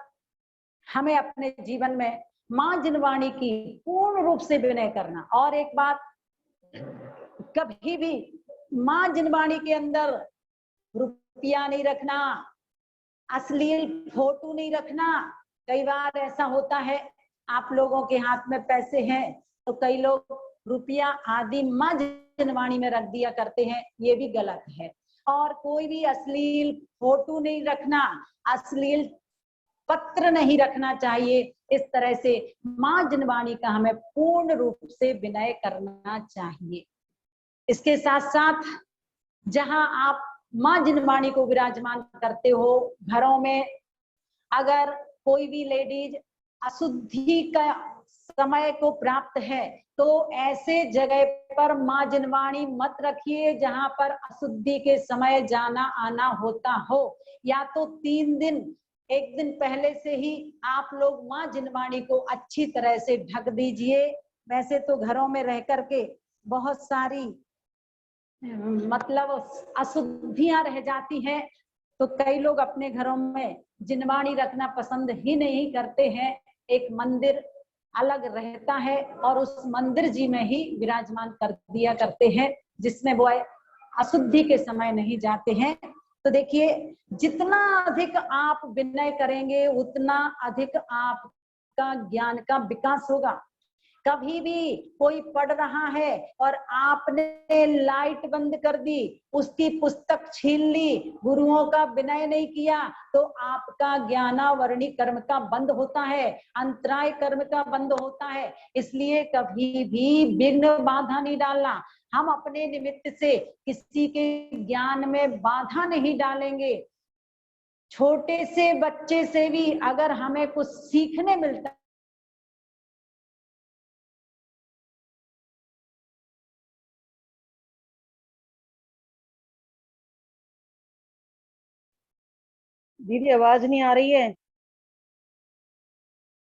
हमें अपने जीवन में माँ जिनवाणी की पूर्ण रूप से विनय करना। और एक बात, कभी भी माँ जिनवाणी के अंदर रुपया नहीं रखना, अश्लील फोटो नहीं रखना। कई बार ऐसा होता है आप लोगों के हाथ में पैसे हैं तो कई लोग रुपया आदि माँ जिनवाणी में रख दिया करते हैं, ये भी गलत है। और कोई भी अश्लील फोटो नहीं रखना, अश्लील पत्र नहीं रखना चाहिए। इस तरह से माँ जिनवाणी का हमें पूर्ण रूप से विनय करना चाहिए। इसके साथ साथ जहां आप माँ जिनवाणी को विराजमान करते हो घरों में, अगर कोई भी लेडीज अशुद्धि का समय को प्राप्त है तो ऐसे जगह पर माँ जिनवाणी मत रखिए जहां पर अशुद्धि के समय जाना आना होता हो, या तो 3 दिन 1 दिन पहले से ही आप लोग माँ जिनवाणी को अच्छी तरह से ढक दीजिए। वैसे तो घरों में रह करके बहुत सारी मतलब अशुद्धियां रह जाती हैं, तो कई लोग अपने घरों में जिनवाणी रखना पसंद ही नहीं करते हैं। एक मंदिर अलग रहता है और उस मंदिर जी में ही विराजमान कर दिया करते हैं, जिसमें वो अशुद्धि के समय नहीं जाते हैं। तो देखिए, जितना अधिक आप विनय करेंगे उतना अधिक आपका ज्ञान का विकास होगा। कभी भी कोई पढ़ रहा है और आपने लाइट बंद कर दी, उसकी पुस्तक छीन ली, गुरुओं का विनय नहीं किया, तो आपका ज्ञानावरणी कर्म का बंद होता है, अंतराय कर्म का बंद होता है। इसलिए कभी भी विघ्न बाधा नहीं डालना। हम अपने निमित्त से किसी के ज्ञान में बाधा नहीं डालेंगे। छोटे से बच्चे से भी अगर हमें कुछ सीखने मिलता दीदी आवाज नहीं आ रही है।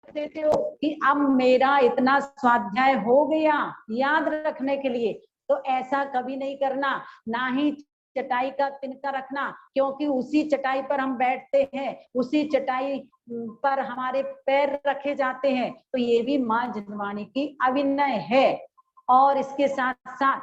देते हो कि अब मेरा इतना स्वाध्याय हो गया याद रखने के लिए, तो ऐसा कभी नहीं करना। ना ही चटाई का तिनका रखना, क्योंकि उसी चटाई पर हम बैठते हैं, उसी चटाई पर हमारे पैर रखे जाते हैं। तो ये भी माँ जिनवाणी की अविनय है। और इसके साथ साथ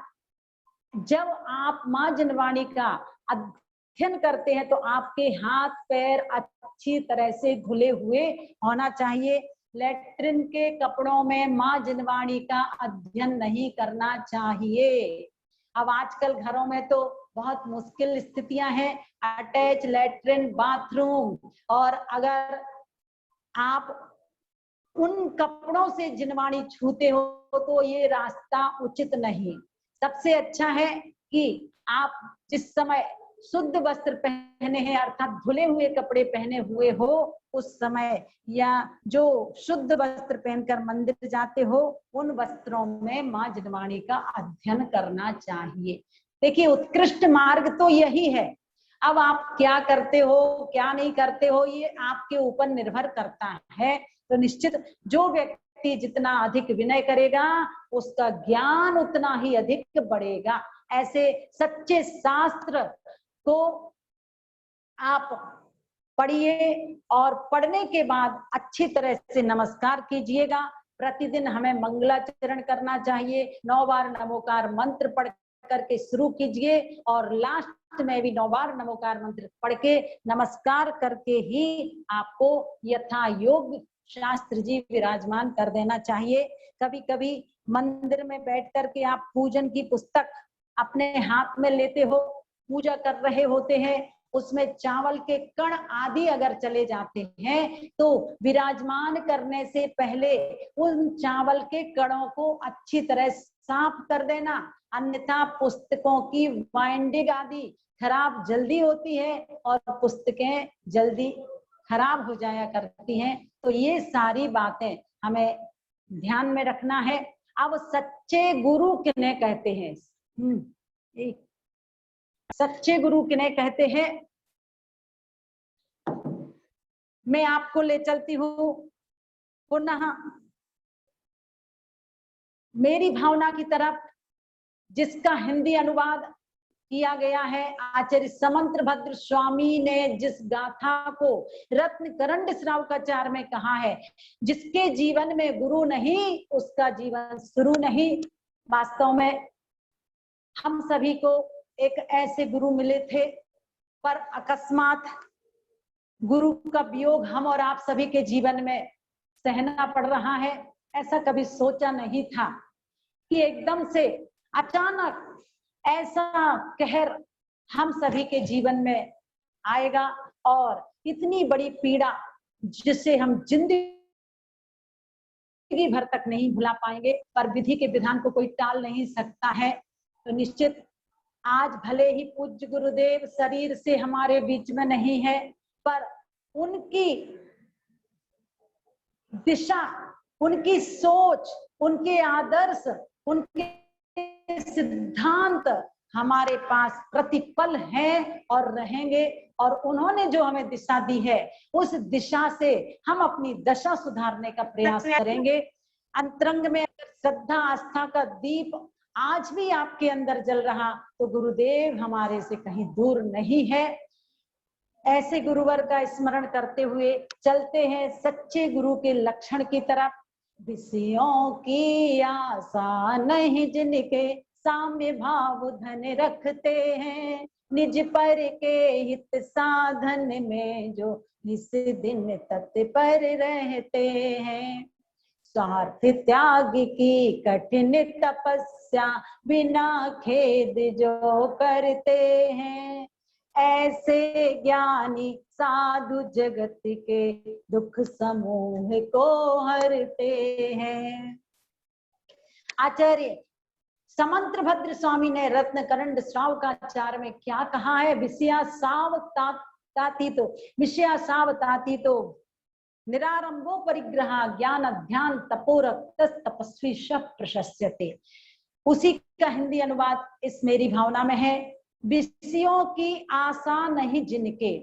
जब आप माँ जिनवाणी का अध्ययन करते हैं तो आपके हाथ पैर अच्छी तरह से धुले हुए होना चाहिए। लेट्रिन के कपड़ों में माँ जिनवाणी का अध्ययन नहीं करना चाहिए। अब आजकल घरों में तो बहुत मुश्किल स्थितियां हैं, अटैच लेट्रिन बाथरूम, और अगर आप उन कपड़ों से जिनवाणी छूते हो तो ये रास्ता उचित नहीं। सबसे अच्छा है कि आप जिस समय शुद्ध वस्त्र पहने हैं अर्थात धुले हुए कपड़े पहने हुए हो उस समय, या जो शुद्ध वस्त्र पहनकर मंदिर जाते हो उन वस्त्रों में माँ जिनवाणी का अध्ययन करना चाहिए। देखिए, उत्कृष्ट मार्ग तो यही है। अब आप क्या करते हो क्या नहीं करते हो ये आपके ऊपर निर्भर करता है। तो निश्चित जो व्यक्ति जितना अधिक विनय करेगा उसका ज्ञान उतना ही अधिक बढ़ेगा। ऐसे सच्चे शास्त्र को आप पढ़िए और पढ़ने के बाद अच्छी तरह से नमस्कार कीजिएगा। प्रतिदिन हमें मंगलाचरण करना चाहिए। 9 बार नमोकार मंत्र पढ़ करके शुरू कीजिए और लास्ट में भी 9 बार नमोकार मंत्र पढ़ के नमस्कार करके ही आपको यथा योग शास्त्र जी विराजमान कर देना चाहिए। कभी कभी मंदिर में बैठ करके आप पूजन की पुस्तक अपने हाथ में लेते हो, पूजा कर रहे होते हैं, उसमें चावल के कण आदि अगर चले जाते हैं तो विराजमान करने से पहले उन चावल के कणों को अच्छी तरह साफ कर देना, अन्यथा पुस्तकों की बाइंडिंग आदि खराब जल्दी होती है और पुस्तकें जल्दी खराब हो जाया करती हैं। तो ये सारी बातें हमें ध्यान में रखना है। अब सच्चे गुरु किन्हें कहते हैं? सच्चे गुरु किन्हें कहते हैं, मैं आपको ले चलती हूँ पुनः मेरी भावना की तरफ, जिसका हिंदी अनुवाद किया गया है आचार्य समंत्र भद्र स्वामी ने, जिस गाथा को रत्न करंड श्रावकाचार्य में कहा है, जिसके जीवन में गुरु नहीं उसका जीवन शुरू नहीं। वास्तव में हम सभी को एक ऐसे गुरु मिले थे, पर अकस्मात गुरु का वियोग हम और आप सभी के जीवन में सहना पड़ रहा है। ऐसा कभी सोचा नहीं था कि एकदम से अचानक ऐसा कहर हम सभी के जीवन में आएगा और इतनी बड़ी पीड़ा जिसे हम जिंदगी भर तक नहीं भुला पाएंगे, पर विधि के विधान को कोई टाल नहीं सकता है। तो निश्चित आज भले ही पूज्य गुरुदेव शरीर से हमारे बीच में नहीं है, पर उनकी दिशा, उनकी सोच, उनके आदर्श, उनके सिद्धांत हमारे पास प्रतिपल हैं और रहेंगे। और उन्होंने जो हमें दिशा दी है, उस दिशा से हम अपनी दशा सुधारने का प्रयास करेंगे। अंतरंग में अगर श्रद्धा आस्था का दीप आज भी आपके अंदर जल रहा, तो गुरुदेव हमारे से कहीं दूर नहीं है। ऐसे गुरुवर का स्मरण करते हुए चलते हैं सच्चे गुरु के लक्षण की तरफ। विषयों की आशा नहीं जिनके साम्य भाव धन रखते हैं, निज पर के हित साधन में जो निस दिन तत्पर रहते हैं। स्वार्थ त्याग की कठिन तपस्या बिना खेद जो करते हैं, ऐसे ज्ञानी साधु जगत के दुख समूह को हरते हैं। आचार्य समंत्र भद्र स्वामी ने रत्न करंड श्रावकाचार्य में क्या कहा है? विषया सावताती तो निरारंभो परिग्रह ज्ञान ध्यान तपोरक्त तपस्वी प्रशस्यते। उसी का हिंदी अनुवाद इस मेरी भावना में है, विषयों की आशा नहीं जिनके,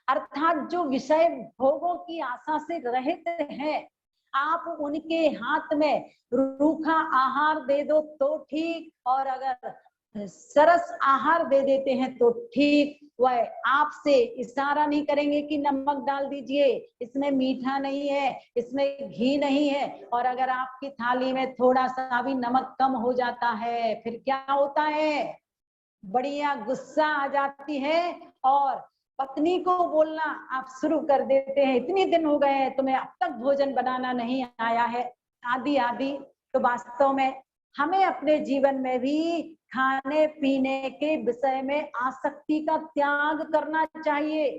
अर्थात जो विषय भोगों की आशा से रहित हैं, आप उनके हाथ में रूखा आहार दे दो तो ठीक, और अगर सरस आहार दे देते हैं तो ठीक। वह आपसे इशारा नहीं करेंगे कि नमक डाल दीजिए, इसमें मीठा नहीं है, इसमें घी नहीं है। और अगर आपकी थाली में थोड़ा सा भी नमक कम हो जाता है, फिर क्या होता है? बढ़िया गुस्सा आ जाती है और पत्नी को बोलना आप शुरू कर देते हैं, इतने दिन हो गए हैं तुम्हें अब तक भोजन बनाना नहीं आया है, आदि आदि। तो वास्तव में हमें अपने जीवन में भी खाने पीने के विषय में आसक्ति का त्याग करना चाहिए।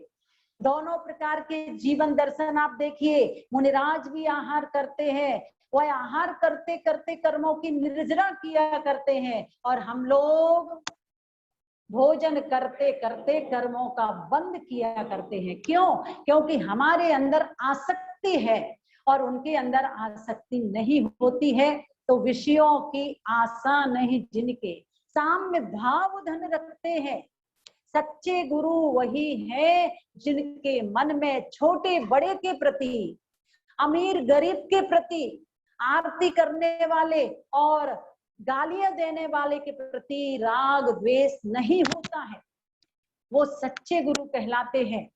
दोनों प्रकार के जीवन दर्शन आप देखिए, मुनिराज भी आहार करते हैं, वह आहार करते करते कर्मों की निर्जरा किया करते हैं, और हम लोग भोजन करते करते कर्मों का बंद किया करते हैं। क्यों? क्योंकि हमारे अंदर आसक्ति है और उनके अंदर आसक्ति नहीं होती है। तो विषयों की आशा नहीं जिनके साम्य भाव धन रखते हैं, सच्चे गुरु वही है जिनके मन में छोटे बड़े के प्रति, अमीर गरीब के प्रति, आरती करने वाले और गालियां देने वाले के प्रति राग द्वेष नहीं होता है। वो सच्चे गुरु कहलाते हैं।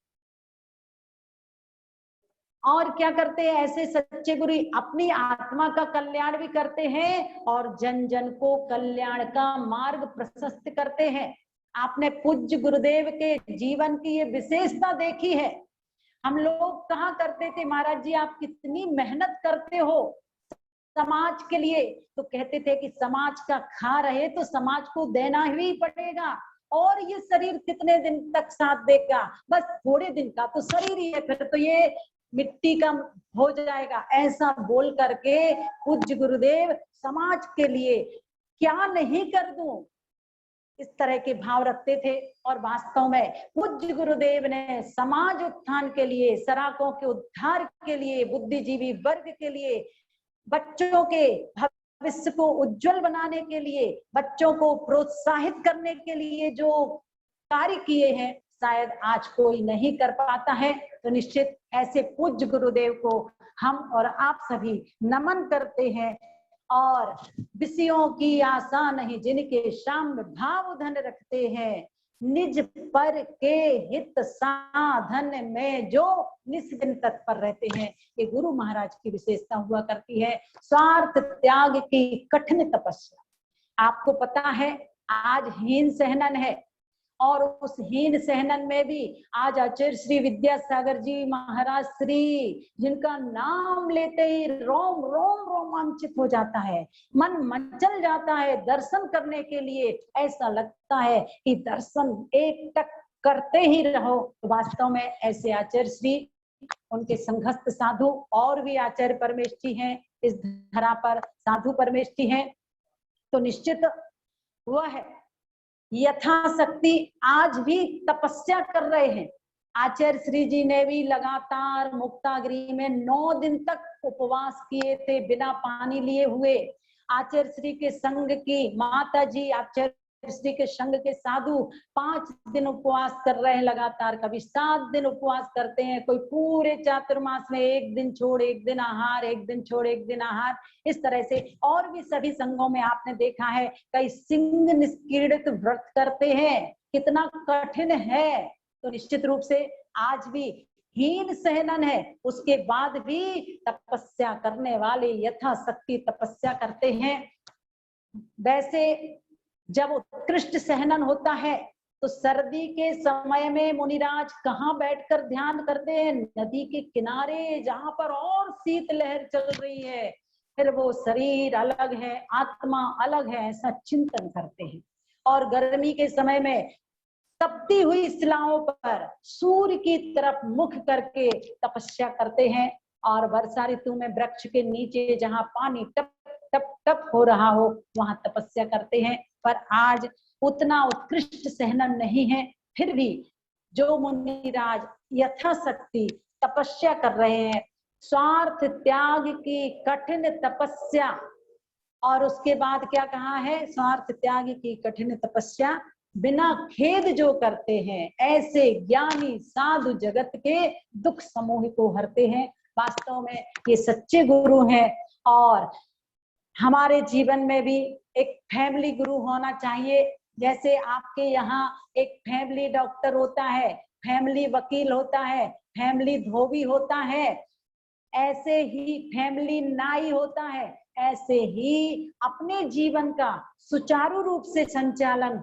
और क्या करते हैं ऐसे सच्चे गुरु? अपनी आत्मा का कल्याण भी करते हैं और जन जन को कल्याण का मार्ग प्रशस्त करते हैं। आपने पूज्य गुरुदेव के जीवन की ये विशेषता देखी है। हम लोग कहा करते थे, महाराज जी आप कितनी मेहनत करते हो समाज के लिए, तो कहते थे कि समाज का खा रहे तो समाज को देना ही पड़ेगा, और ये शरीर कितने दिन तक साथ देगा, बस थोड़े दिन का तो शरीर ही है, फिर तो ये मिट्टी का हो जाएगा। ऐसा बोल करके पूज्य गुरुदेव समाज के लिए क्या नहीं कर दूं, इस तरह के भाव रखते थे। और वास्तव में पूज्य गुरुदेव ने समाज उत्थान के लिए, सराकों के उद्धार के लिए, बुद्धिजीवी वर्ग के लिए, बच्चों के भविष्य को उज्जवल बनाने के लिए, बच्चों को प्रोत्साहित करने के लिए जो कार्य किए हैं, शायद आज कोई नहीं कर पाता है। तो निश्चित ऐसे पूज्य गुरुदेव को हम और आप सभी नमन करते हैं। और विषयों की आशा नहीं जिनके साम्य भाव धन रखते हैं, निज पर के हित साधन में जो निस्दिन तत्पर रहते हैं। ये गुरु महाराज की विशेषता हुआ करती है। स्वार्थ त्याग की कठिन तपस्या। आपको पता है आज हीन सहनन है, और उस हीन सहनन में भी आज आचार्य श्री विद्यासागर जी महाराज श्री, जिनका नाम लेते ही रोम रोम रोमांचित हो जाता है, मन मचल जाता है दर्शन करने के लिए। ऐसा लगता है कि दर्शन एक टक करते ही रहो। तो वास्तव में ऐसे आचार्य श्री उनके संघस्थ साधु और भी आचार्य परमेष्ठी हैं इस धरा पर, साधु परमेष्ठी हैं, तो निश्चित वह यथाशक्ति आज भी तपस्या कर रहे हैं। आचार्य श्री जी ने भी लगातार मुक्तागिरी में 9 दिन तक उपवास किए थे बिना पानी लिए हुए। आचार्य श्री के संग की माता जी, आचार्य श्री के संग के साधु 5 दिन उपवास कर रहे हैं लगातार, कभी 7 दिन उपवास करते हैं, कोई पूरे चातुर्मास में 1 दिन छोड़ 1 दिन आहार, 1 दिन छोड़ 1 दिन आहार, इस तरह से। और भी सभी संघों में आपने देखा है कई सिंह निष्क्रीडित व्रत करते हैं, कितना कठिन है। तो निश्चित रूप से आज भी हीन सहनन है, उसके बाद भी तपस्या करने वाले यथाशक्ति तपस्या करते हैं। वैसे जब उत्कृष्ट सहनन होता है तो सर्दी के समय में मुनिराज कहाँ बैठकर ध्यान करते हैं? नदी के किनारे, जहां पर और शीतलहर चल रही है, फिर वो शरीर अलग है, आत्मा अलग है, ऐसा चिंतन करते हैं। और गर्मी के समय में तपती हुई शिलाओं पर सूर्य की तरफ मुख करके तपस्या करते हैं। और वर्षा ऋतु में वृक्ष के नीचे जहां पानी टप टप टप हो रहा हो वहां तपस्या करते हैं। पर आज उतना उत्कृष्ट सहनन नहीं है, फिर भी जो मुनिराज यथाशक्ति तपस्या कर रहे हैं, स्वार्थ त्याग की कठिन तपस्या, और उसके बाद क्या कहा है? स्वार्थ त्याग की कठिन तपस्या बिना खेद जो करते हैं, ऐसे ज्ञानी साधु जगत के दुख समूह को हरते हैं। वास्तव में ये सच्चे गुरु हैं। और हमारे जीवन में भी एक फैमिली गुरु होना चाहिए। जैसे आपके यहाँ एक फैमिली डॉक्टर होता है, फैमिली वकील होता है, फैमिली धोबी होता है, ऐसे ही फैमिली नाई होता है। ऐसे ही अपने जीवन का सुचारू रूप से संचालन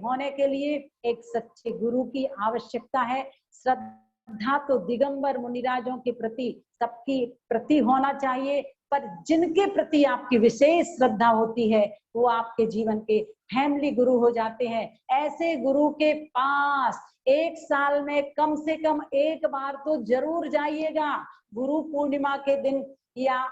होने के लिए एक सच्चे गुरु की आवश्यकता है। श्रद्धा तो दिगंबर मुनिराजों के प्रति सबकी प्रति होना चाहिए, पर जिनके प्रति आपकी विशेष श्रद्धा होती है वो आपके जीवन के फैमिली गुरु हो जाते हैं। ऐसे गुरु के पास 1 साल में कम से कम 1 बार तो जरूर जाइएगा, गुरु पूर्णिमा के दिन या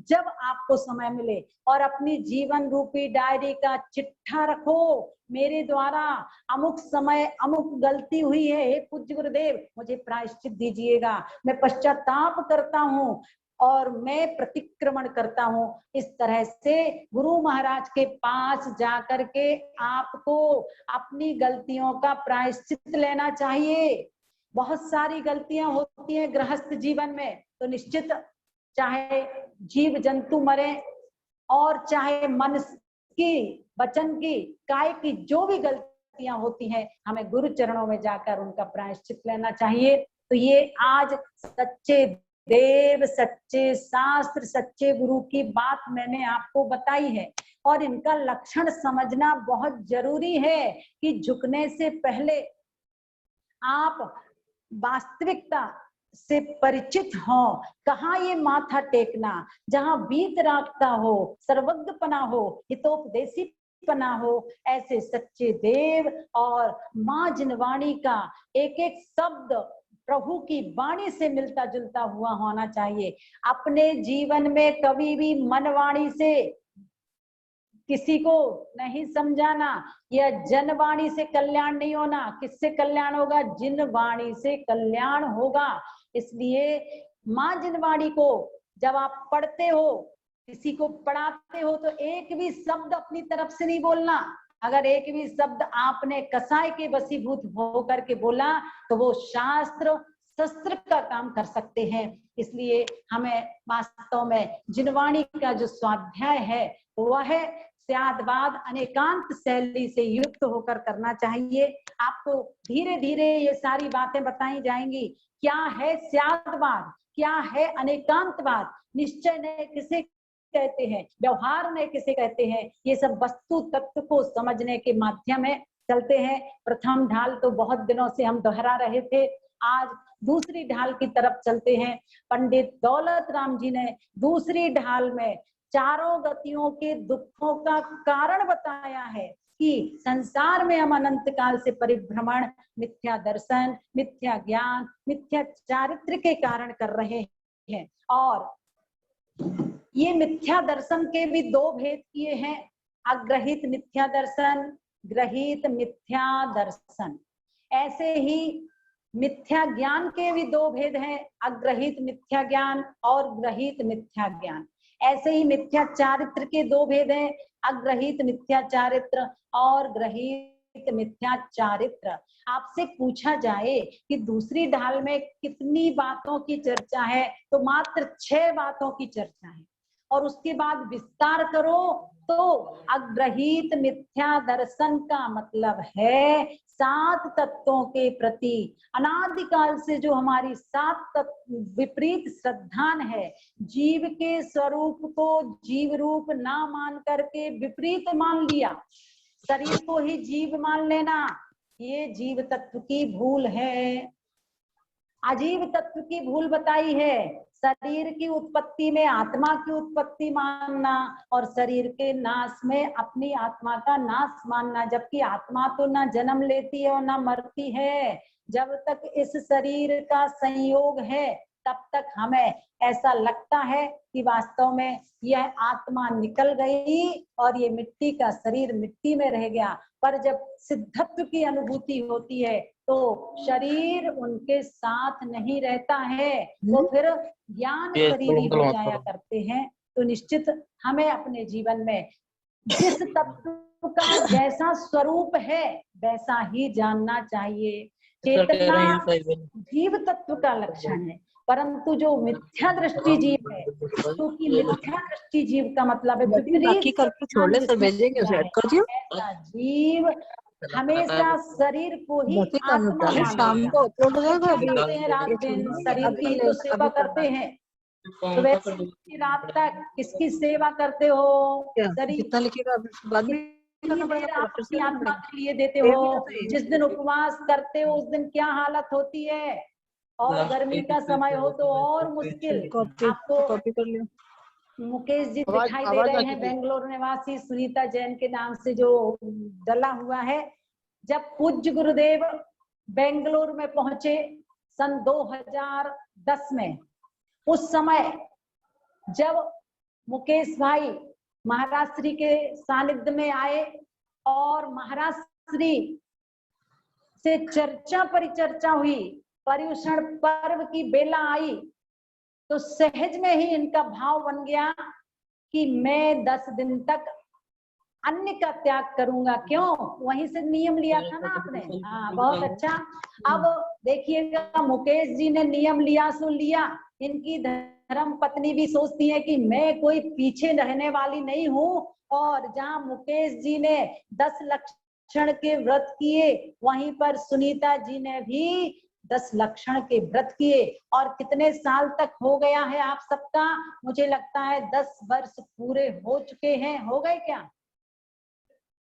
जब आपको समय मिले, और अपनी जीवन रूपी डायरी का चिट्ठा रखो। मेरे द्वारा अमुक समय अमुक गलती हुई है, हे पूज्य गुरुदेव मुझे प्रायश्चित दीजिएगा, मैं पश्चाताप करता हूँ और मैं प्रतिक्रमण करता हूँ। इस तरह से गुरु महाराज के पास जाकर के आपको अपनी गलतियों का प्रायश्चित लेना चाहिए। बहुत सारी गलतियां होती हैं गृहस्थ जीवन में, तो निश्चित चाहे जीव जंतु मरे और चाहे मन की, वचन की, काय की जो भी गलतियां होती हैं, हमें गुरु चरणों में जाकर उनका प्रायश्चित लेना चाहिए। तो ये आज सच्चे देव, सच्चे शास्त्र, सच्चे गुरु की बात मैंने आपको बताई है। और इनका लक्षण समझना बहुत जरूरी है कि झुकने से पहले आप वास्तविकता से परिचित हो। कहाँ ये माथा टेकना, जहां वीतरागता हो, सर्वज्ञपना हो, हितोपदेशी पना हो, ऐसे सच्चे देव और माँ जिनवाणी का एक एक शब्द प्रभु की वाणी से मिलता जुलता हुआ होना चाहिए। अपने जीवन में कभी भी मनवाणी से किसी को नहीं समझाना, या जनवाणी से कल्याण नहीं होना। किससे कल्याण होगा? जिन वाणी से कल्याण होगा। इसलिए माँ जिनवाणी को जब आप पढ़ते हो, किसी को पढ़ाते हो, तो एक भी शब्द अपनी तरफ से नहीं बोलना। अगर एक भी शब्द आपने कसाय के वशीभूत होकर के बोला तो वो शास्त्र शस्त्र का काम कर सकते हैं। इसलिए हमें वास्तव में जिनवाणी का जो स्वाध्याय है वह स्यादवाद अनेकांत शैली से युक्त होकर करना चाहिए। आपको धीरे धीरे ये सारी बातें बताई जाएंगी। क्या है स्यादवाद, क्या है अनेकांतवाद, निश्चय ने किसे कहते हैं, व्यवहार ने किसे कहते हैं, ये सब वस्तु तत्व को समझने के माध्यम में चलते हैं। प्रथम ढाल तो बहुत दिनों से हम दोहरा रहे थे, आज दूसरी ढाल की तरफ चलते हैं। पंडित दौलत राम जी ने दूसरी ढाल में चारों गतियों के दुखों का कारण बताया है कि संसार में हम अनंत काल से परिभ्रमण मिथ्या दर्शन, मिथ्या ज्ञान, मिथ्या चारित्र के कारण कर रहे हैं। और ये मिथ्या दर्शन के भी दो भेद किए हैं, अग्रहित मिथ्या दर्शन, ग्रहित मिथ्या दर्शन। ऐसे ही मिथ्या ज्ञान के भी दो भेद हैं, अग्रहित मिथ्या ज्ञान और ग्रहित मिथ्या ज्ञान। ऐसे ही मिथ्या चारित्र के दो भेद हैं, अग्रहित मिथ्या चारित्र और ग्रहित मिथ्या चारित्र। आपसे पूछा जाए कि दूसरी ढाल में कितनी बातों की चर्चा है, तो मात्र 6 बातों की चर्चा है। और उसके बाद विस्तार करो तो अग्रहित मिथ्या दर्शन का मतलब है 7 तत्वों के प्रति अनादिकाल से जो हमारी 7 तत्व विपरीत श्रद्धान है, जीव के स्वरूप को जीव रूप ना मान करके विपरीत मान लिया, शरीर को ही जीव मान लेना, ये जीव तत्व की भूल है। अजीव तत्व की भूल बताई है, शरीर की उत्पत्ति में आत्मा की उत्पत्ति मानना और शरीर के नाश में अपनी आत्मा का नाश मानना, जबकि आत्मा तो ना जन्म लेती है और ना मरती है। जब तक इस शरीर का संयोग है तब तक हमें ऐसा लगता है कि वास्तव में यह आत्मा निकल गई और ये मिट्टी का शरीर मिट्टी में रह गया। पर जब सिद्धत्व की अनुभूति होती है तो शरीर उनके साथ नहीं रहता है, वो फिर ज्ञान शरीरी हो जाया करते हैं। तो निश्चित हमें अपने जीवन में जिस तत्व का जैसा स्वरूप है वैसा ही जानना चाहिए। चेतना जीव तत्व का लक्षण है, परंतु जो मिथ्या दृष्टि जीव है, क्योंकि मिथ्या दृष्टि जीव का मतलब है विपरीत ऐसा जीव हमेशा शरीर को ही आत्मा मानते हैं। रात दिन शरीर की तो सेवा करते हैं, सुबह से रात तक किसकी सेवा करते हो? शरीर अपनी आत्मा के लिए देते हो। जिस दिन उपवास करते हो उस दिन क्या हालत होती है, और गर्मी का समय हो तो और मुश्किल। आपको मुकेश जी दिखाई दे रहे हैं, बेंगलोर निवासी सुनीता जैन के नाम से जो डला हुआ है। जब पूज्य गुरुदेव बेंगलोर में पहुंचे सन 2010 में, उस समय जब मुकेश भाई महाराज श्री के सानिध्य में आए और महाराज श्री से चर्चा परिचर्चा हुई, पर्युषण पर्व की बेला आई, तो सहज में ही इनका भाव बन गया कि मैं 10 दिन तक अन्न का त्याग करूंगा। क्यों? वहीं से नियम लिया था ना आपने। हाँ, बहुत अच्छा। अब देखिएगा, मुकेश जी ने नियम लिया सो लिया। इनकी धर्म पत्नी भी सोचती है कि मैं कोई पीछे रहने वाली नहीं हूँ, और जहाँ मुकेश जी ने 10 लक्षण के व्रत किए, वहीं पर सुनीता जी ने भी 10 लक्षण के व्रत किए। और कितने साल तक हो गया है आप सबका? मुझे लगता है 10 वर्ष पूरे हो चुके हैं। हो गए क्या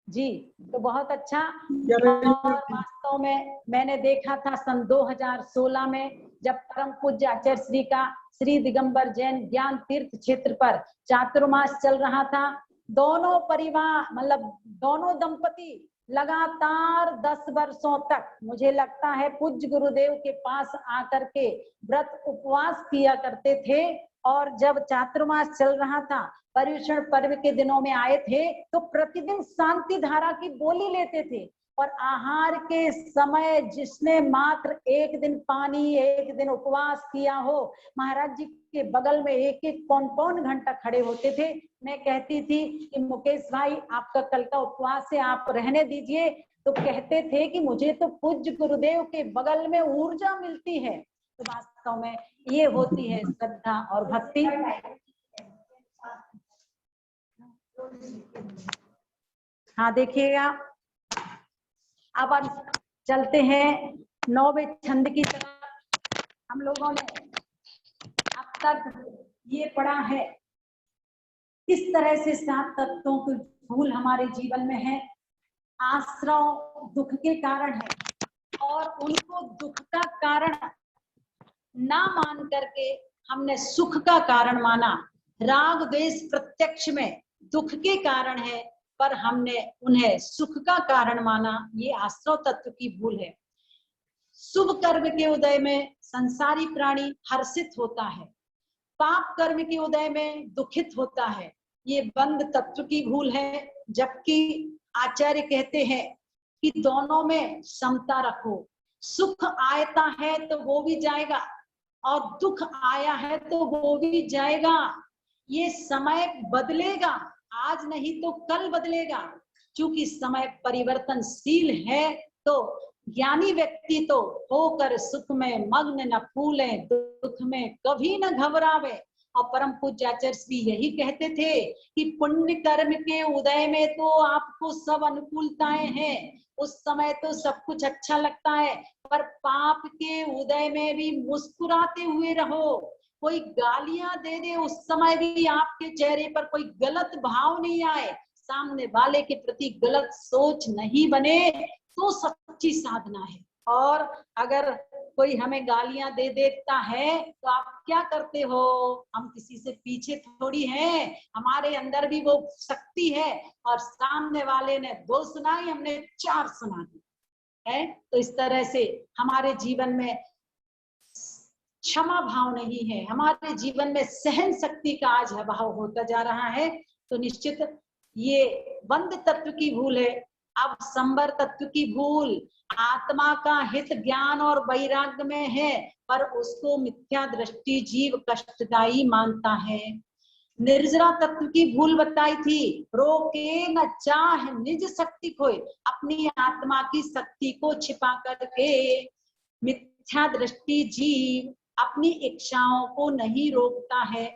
जी? तो बहुत अच्छा। और वास्तव में मैंने देखा था सन 2016 में, जब परम पूज्य आचार्य श्री का श्री दिगंबर जैन ज्ञान तीर्थ क्षेत्र पर चातुर्मास चल रहा था। दोनों परिवार मतलब दोनों दंपति लगातार 10 वर्षों तक मुझे लगता है पूज्य गुरुदेव के पास आकर के व्रत उपवास किया करते थे। और जब चातुर्मास चल रहा था, पर्युषण पर्व के दिनों में आए थे, तो प्रतिदिन शांति धारा की बोली लेते थे। और आहार के समय जिसने मात्र 1 दिन पानी, 1 दिन उपवास किया हो, महाराज जी के बगल में 1-1 पौन घंटा खड़े होते थे। मैं कहती थी कि मुकेश भाई आपका कल का उपवास है, आप रहने दीजिए। तो कहते थे कि मुझे तो पूज्य गुरुदेव के बगल में ऊर्जा मिलती है। तो वास्तव में ये होती है श्रद्धा और भक्ति। हाँ, देखिएगा, अब चलते हैं 9वें छंद की तरफ। हम लोगों ने अब तक ये पढ़ा है किस तरह से 7 तत्वों की भूल हमारे जीवन में है। आश्रव दुख के कारण है, और उनको दुख का कारण ना मान करके हमने सुख का कारण माना। राग द्वेष प्रत्यक्ष में दुख के कारण है, पर हमने उन्हें सुख का कारण माना, ये आश्रव तत्व की भूल है। शुभ कर्म के उदय में संसारी प्राणी हर्षित होता है, पाप कर्म के उदय में दुखित होता है, ये बंध तत्व की भूल है। जबकि आचार्य कहते हैं कि दोनों में समता रखो, सुख आयता है तो वो भी जाएगा और दुख आया है तो वो भी जाएगा। ये समय बदलेगा, आज नहीं तो कल बदलेगा। क्योंकि समय परिवर्तनशील है, तो ज्ञानी व्यक्ति तो होकर सुख में मग्न न फूले, दुख में कभी न घबरावे। और परम पूज्य आचार्य भी यही कहते थे कि पुण्य कर्म के उदय में तो आपको सब अनुकूलताएं हैं, उस समय तो सब कुछ अच्छा लगता है, पर पाप के उदय में भी मुस्कुराते हुए रहो। कोई गालियां दे दे उस समय भी आपके चेहरे पर कोई गलत भाव नहीं आए, सामने वाले के प्रति गलत सोच नहीं बने, तो सच्ची साधना है। और अगर कोई हमें गालियां दे देता है तो आप क्या करते हो? हम किसी से पीछे थोड़ी हैं, हमारे अंदर भी वो शक्ति है, और सामने वाले ने 2 सुनाई, हमने 4 सुना दी है। तो इस तरह से हमारे जीवन में क्षमा भाव नहीं है, हमारे जीवन में सहन शक्ति का आज अभाव होता जा रहा है। तो निश्चित ये बंध तत्व की भूल है। अब संबर तत्व की भूल, आत्मा का हित ज्ञान और वैराग्य में है, पर उसको मिथ्या दृष्टि जीव कष्टदायी मानता है। निर्जरा तत्व की भूल बताई थी, रोके न चाह निज शक्ति खोए, अपनी आत्मा की शक्ति को छिपा करके मिथ्या दृष्टि जीव अपनी इच्छाओं को नहीं रोकता है।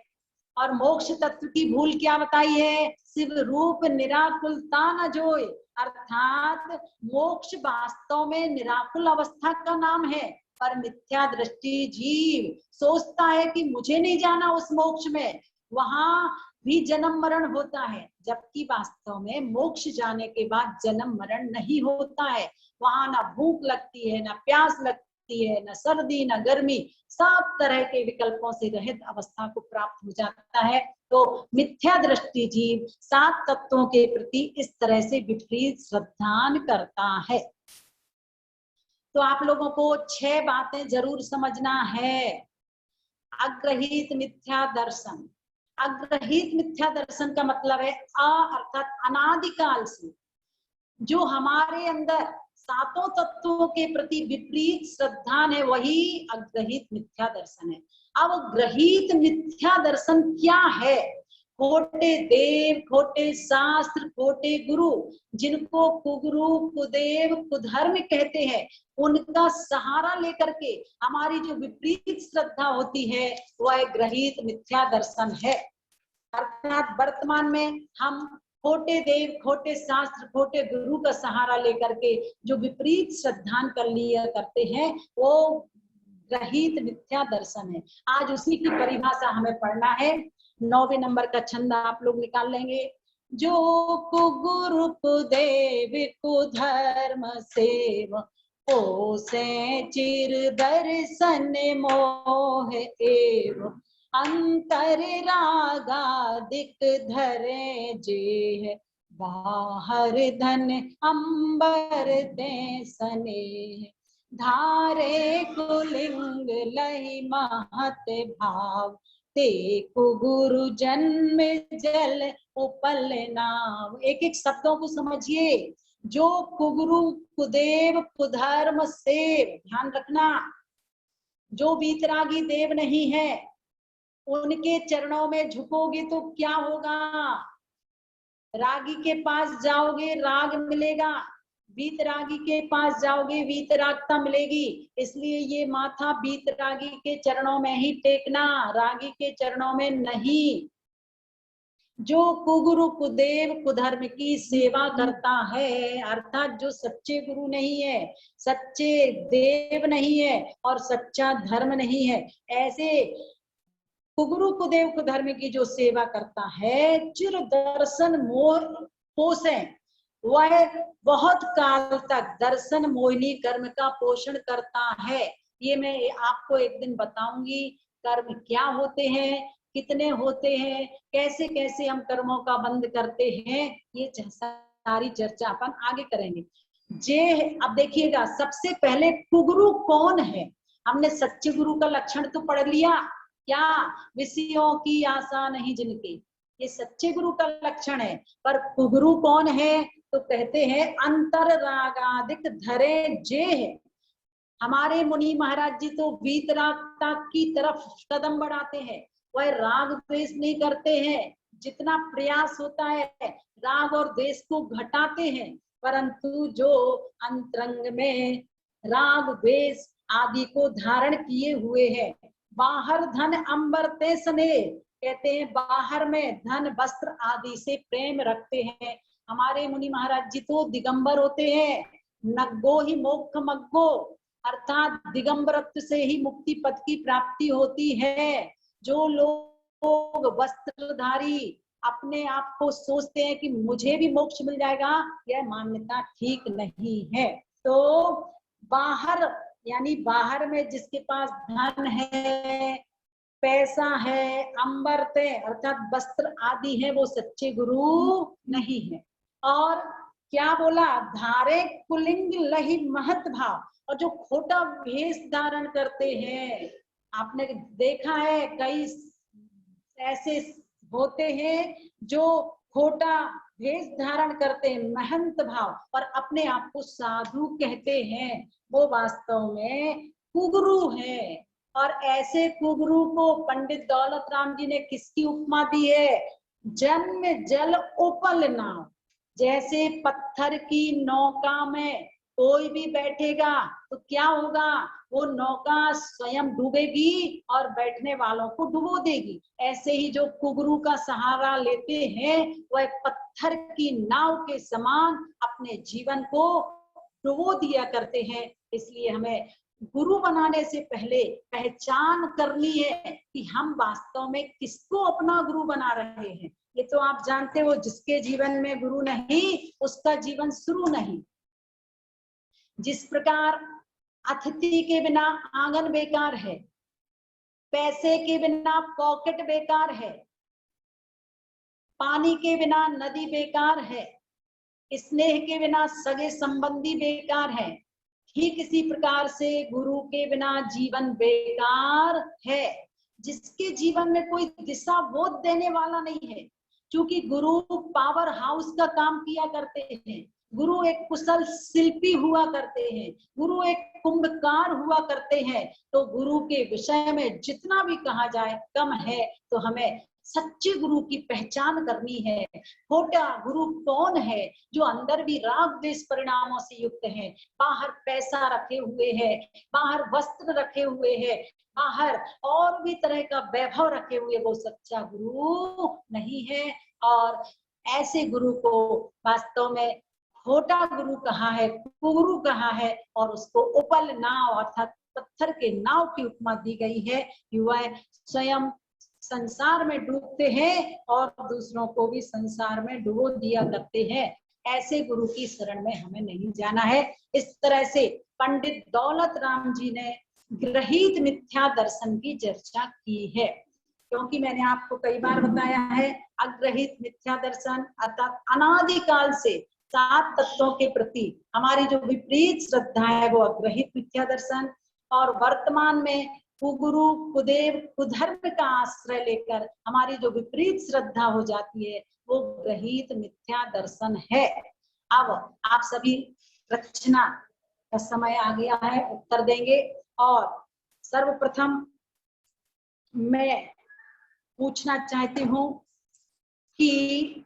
और मोक्ष तत्व की भूल क्या बताई है? शिव रूप निराकुलता न जोए, अर्थात मोक्ष वास्तव में निराकुल अवस्था का नाम है, पर मिथ्या दृष्टि जीव सोचता है कि मुझे नहीं जाना उस मोक्ष में, वहां भी जन्म मरण होता है। जबकि वास्तव में मोक्ष जाने के बाद जन्म मरण नहीं होता है, वहां ना भूख लगती है, ना प्यास लगती है, न सर्दी न गर्मी, सब तरह के विकल्पों से रहित अवस्था को प्राप्त हो जाता है। तो मिथ्या दृष्टि जीव 7 तत्वों के प्रति इस तरह से विपरीत श्रद्धान करता है। तो आप लोगों को 6 बातें जरूर समझना है। अग्रहित मिथ्या दर्शन, अग्रहित मिथ्या दर्शन का मतलब है अर्थात अनादिकाल से जो हमारे अंदर 7 तत्वों के प्रति विपरीत श्रद्धा है, वही अग्रहित मिथ्या दर्शन है। अब ग्रहित मिथ्या दर्शन क्या है? खोटे देव, खोटे शास्त्र, खोटे गुरु, जिनको कुगुरु, कुदेव, कुधर्म कहते हैं, उनका सहारा लेकर के हमारी जो विपरीत श्रद्धा होती है वह ग्रहित मिथ्या दर्शन है। अर्थात वर्तमान में हम खोटे देव, खोटे शास्त्र, खोटे गुरु का सहारा लेकर के जो विपरीत श्रद्धान कर लिया करते हैं, वो ग्रहित मिथ्या दर्शन है। आज उसी की परिभाषा हमें पढ़ना है। 9वें नंबर का छंद आप लोग निकाल लेंगे। जो कुगुरु कुदेव कुधर्म सेव, पोसे चिर दर्शन मोह एव, अंतर रागादिक धरे जे, बाहर धन अंबर दे सने, धारे कुलिंग लहि महत भाव, ते कुगुरु जन्म जल उपल नाव। एक एक शब्दों को समझिए। जो कुगुरु कुदेव कुधर्म सेव, ध्यान रखना, जो वीतरागी देव नहीं है उनके चरणों में झुकोगे तो क्या होगा? रागी के पास जाओगे राग मिलेगा, वीतरागी के पास जाओगे वीतरागता मिलेगी। इसलिए ये माथा वीतरागी के चरणों में ही टेकना, रागी के चरणों में नहीं। जो कुगुरु कुदेव कुधर्म की सेवा करता है, अर्थात जो सच्चे गुरु नहीं है, सच्चे देव नहीं है और सच्चा धर्म नहीं है, ऐसे कुगुरु कुदेव कुधर्म की जो सेवा करता है, चिर दर्शन मोह पोषे, वह बहुत काल तक दर्शन मोहिनी कर्म का पोषण करता है। ये मैं आपको एक दिन बताऊंगी कर्म क्या होते हैं, कितने होते हैं, कैसे कैसे हम कर्मों का बंद करते हैं, ये सारी चर्चा अपन आगे करेंगे। अब देखिएगा, सबसे पहले कुगुरु कौन है? हमने सच्चे गुरु का लक्षण तो पढ़ लिया, क्या विषयों की आशा नहीं जिनके, ये सच्चे गुरु का लक्षण है। पर कुगुरु कौन है? तो कहते हैं अंतर रागादिक धरे जे है। हमारे मुनि महाराज जी तो वीतरागता की तरफ कदम बढ़ाते हैं, वह राग द्वेष नहीं करते हैं, जितना प्रयास होता है राग और द्वेष को घटाते हैं, परंतु जो अंतरंग में राग द्वेष आदि को धारण किए हुए हैं, बाहर धन अंबर ते स्नेह, कहते हैं बाहर में धन वस्त्र आदि से प्रेम रखते हैं। हमारे मुनि महाराज जी तो दिगंबर होते हैं, नग्गो ही मोक्ष मग्गो, अर्थात दिगंबरत्व से ही मुक्ति पद की प्राप्ति होती है। जो लोग वस्त्रधारी अपने आप को सोचते हैं कि मुझे भी मोक्ष मिल जाएगा, यह मान्यता ठीक नहीं है। तो बाहर यानी बाहर में जिसके पास धन है, पैसा है, अंबरते अर्थात वस्त्र आदि है, वो सच्चे गुरु नहीं है। और क्या बोला? धारे कुलिंग लही महत भाव, और जो खोटा भेष धारण करते हैं, आपने देखा है कई ऐसे होते हैं जो खोटा भेष धारण करते हैं, महंत भाव, और अपने आप को साधु कहते हैं, वो वास्तव में कुगुरु है। और ऐसे कुगुरु को पंडित दौलत राम जी ने किसकी उपमा दी है? जन्म जल उपल नाव। जैसे पत्थर की नौका में कोई भी बैठेगा तो क्या होगा? वो नौका स्वयं डूबेगी और बैठने वालों को डुबो देगी। ऐसे ही जो कुगुरु का सहारा लेते हैं, वह पत्थर की नाव के समान अपने जीवन को डुबो दिया करते हैं। इसलिए हमें गुरु बनाने से पहले पहचान करनी है कि हम वास्तव में किसको अपना गुरु बना रहे हैं। ये तो आप जानते हो, जिसके जीवन में गुरु नहीं उसका जीवन शुरू नहीं। जिस प्रकार अतिथि के बिना आंगन बेकार है, पैसे के बिना पॉकेट बेकार है, पानी के बिना नदी बेकार है, स्नेह के बिना सगे संबंधी बेकार है, ठीक इसी प्रकार से गुरु के बिना जीवन बेकार है। जिसके जीवन में कोई दिशा बोध देने वाला नहीं है, क्योंकि गुरु पावर हाउस का काम किया करते हैं, गुरु एक कुशल शिल्पी हुआ करते हैं, गुरु एक कुंभकार हुआ करते हैं। तो गुरु के विषय में जितना भी कहा जाए कम है। तो हमें सच्चे गुरु की पहचान करनी है। खोटा गुरु कौन है? जो अंदर भी राग द्वेष परिणामों से युक्त है, बाहर पैसा रखे हुए है, बाहर वस्त्र रखे हुए है, बाहर और भी तरह का वैभव रखे हुए, वो सच्चा गुरु नहीं है। और ऐसे गुरु को वास्तव में खोटा गुरु कहा है, कुगुरु कहा है, और उसको उपल नाव अर्थात पत्थर के नाव की उपमा दी गई है। युवा स्वयं संसार में डूबते हैं और दूसरों को भी संसार में डुबो दिया करते हैं। ऐसे गुरु की शरण में हमें नहीं जाना है। इस तरह से पंडित दौलत राम जी ने ग्रहित मिथ्या दर्शन की चर्चा की है, क्योंकि मैंने आपको कई बार बताया है, अग्रहित मिथ्या दर्शन अर्थात अनादिकाल से 7 तत्वों के प्रति हमारी जो विपरीत श्रद्धा है वो अग्रहित मिथ्या दर्शन, और वर्तमान में कुगुरु कुदेव कुधर्म का आश्रय लेकर हमारी जो विपरीत श्रद्धा हो जाती है वो ग्रहित मिथ्या दर्शन है। अब आप सभी रचना का समय आ गया है, उत्तर देंगे। और सर्वप्रथम मैं पूछना चाहती हूँ कि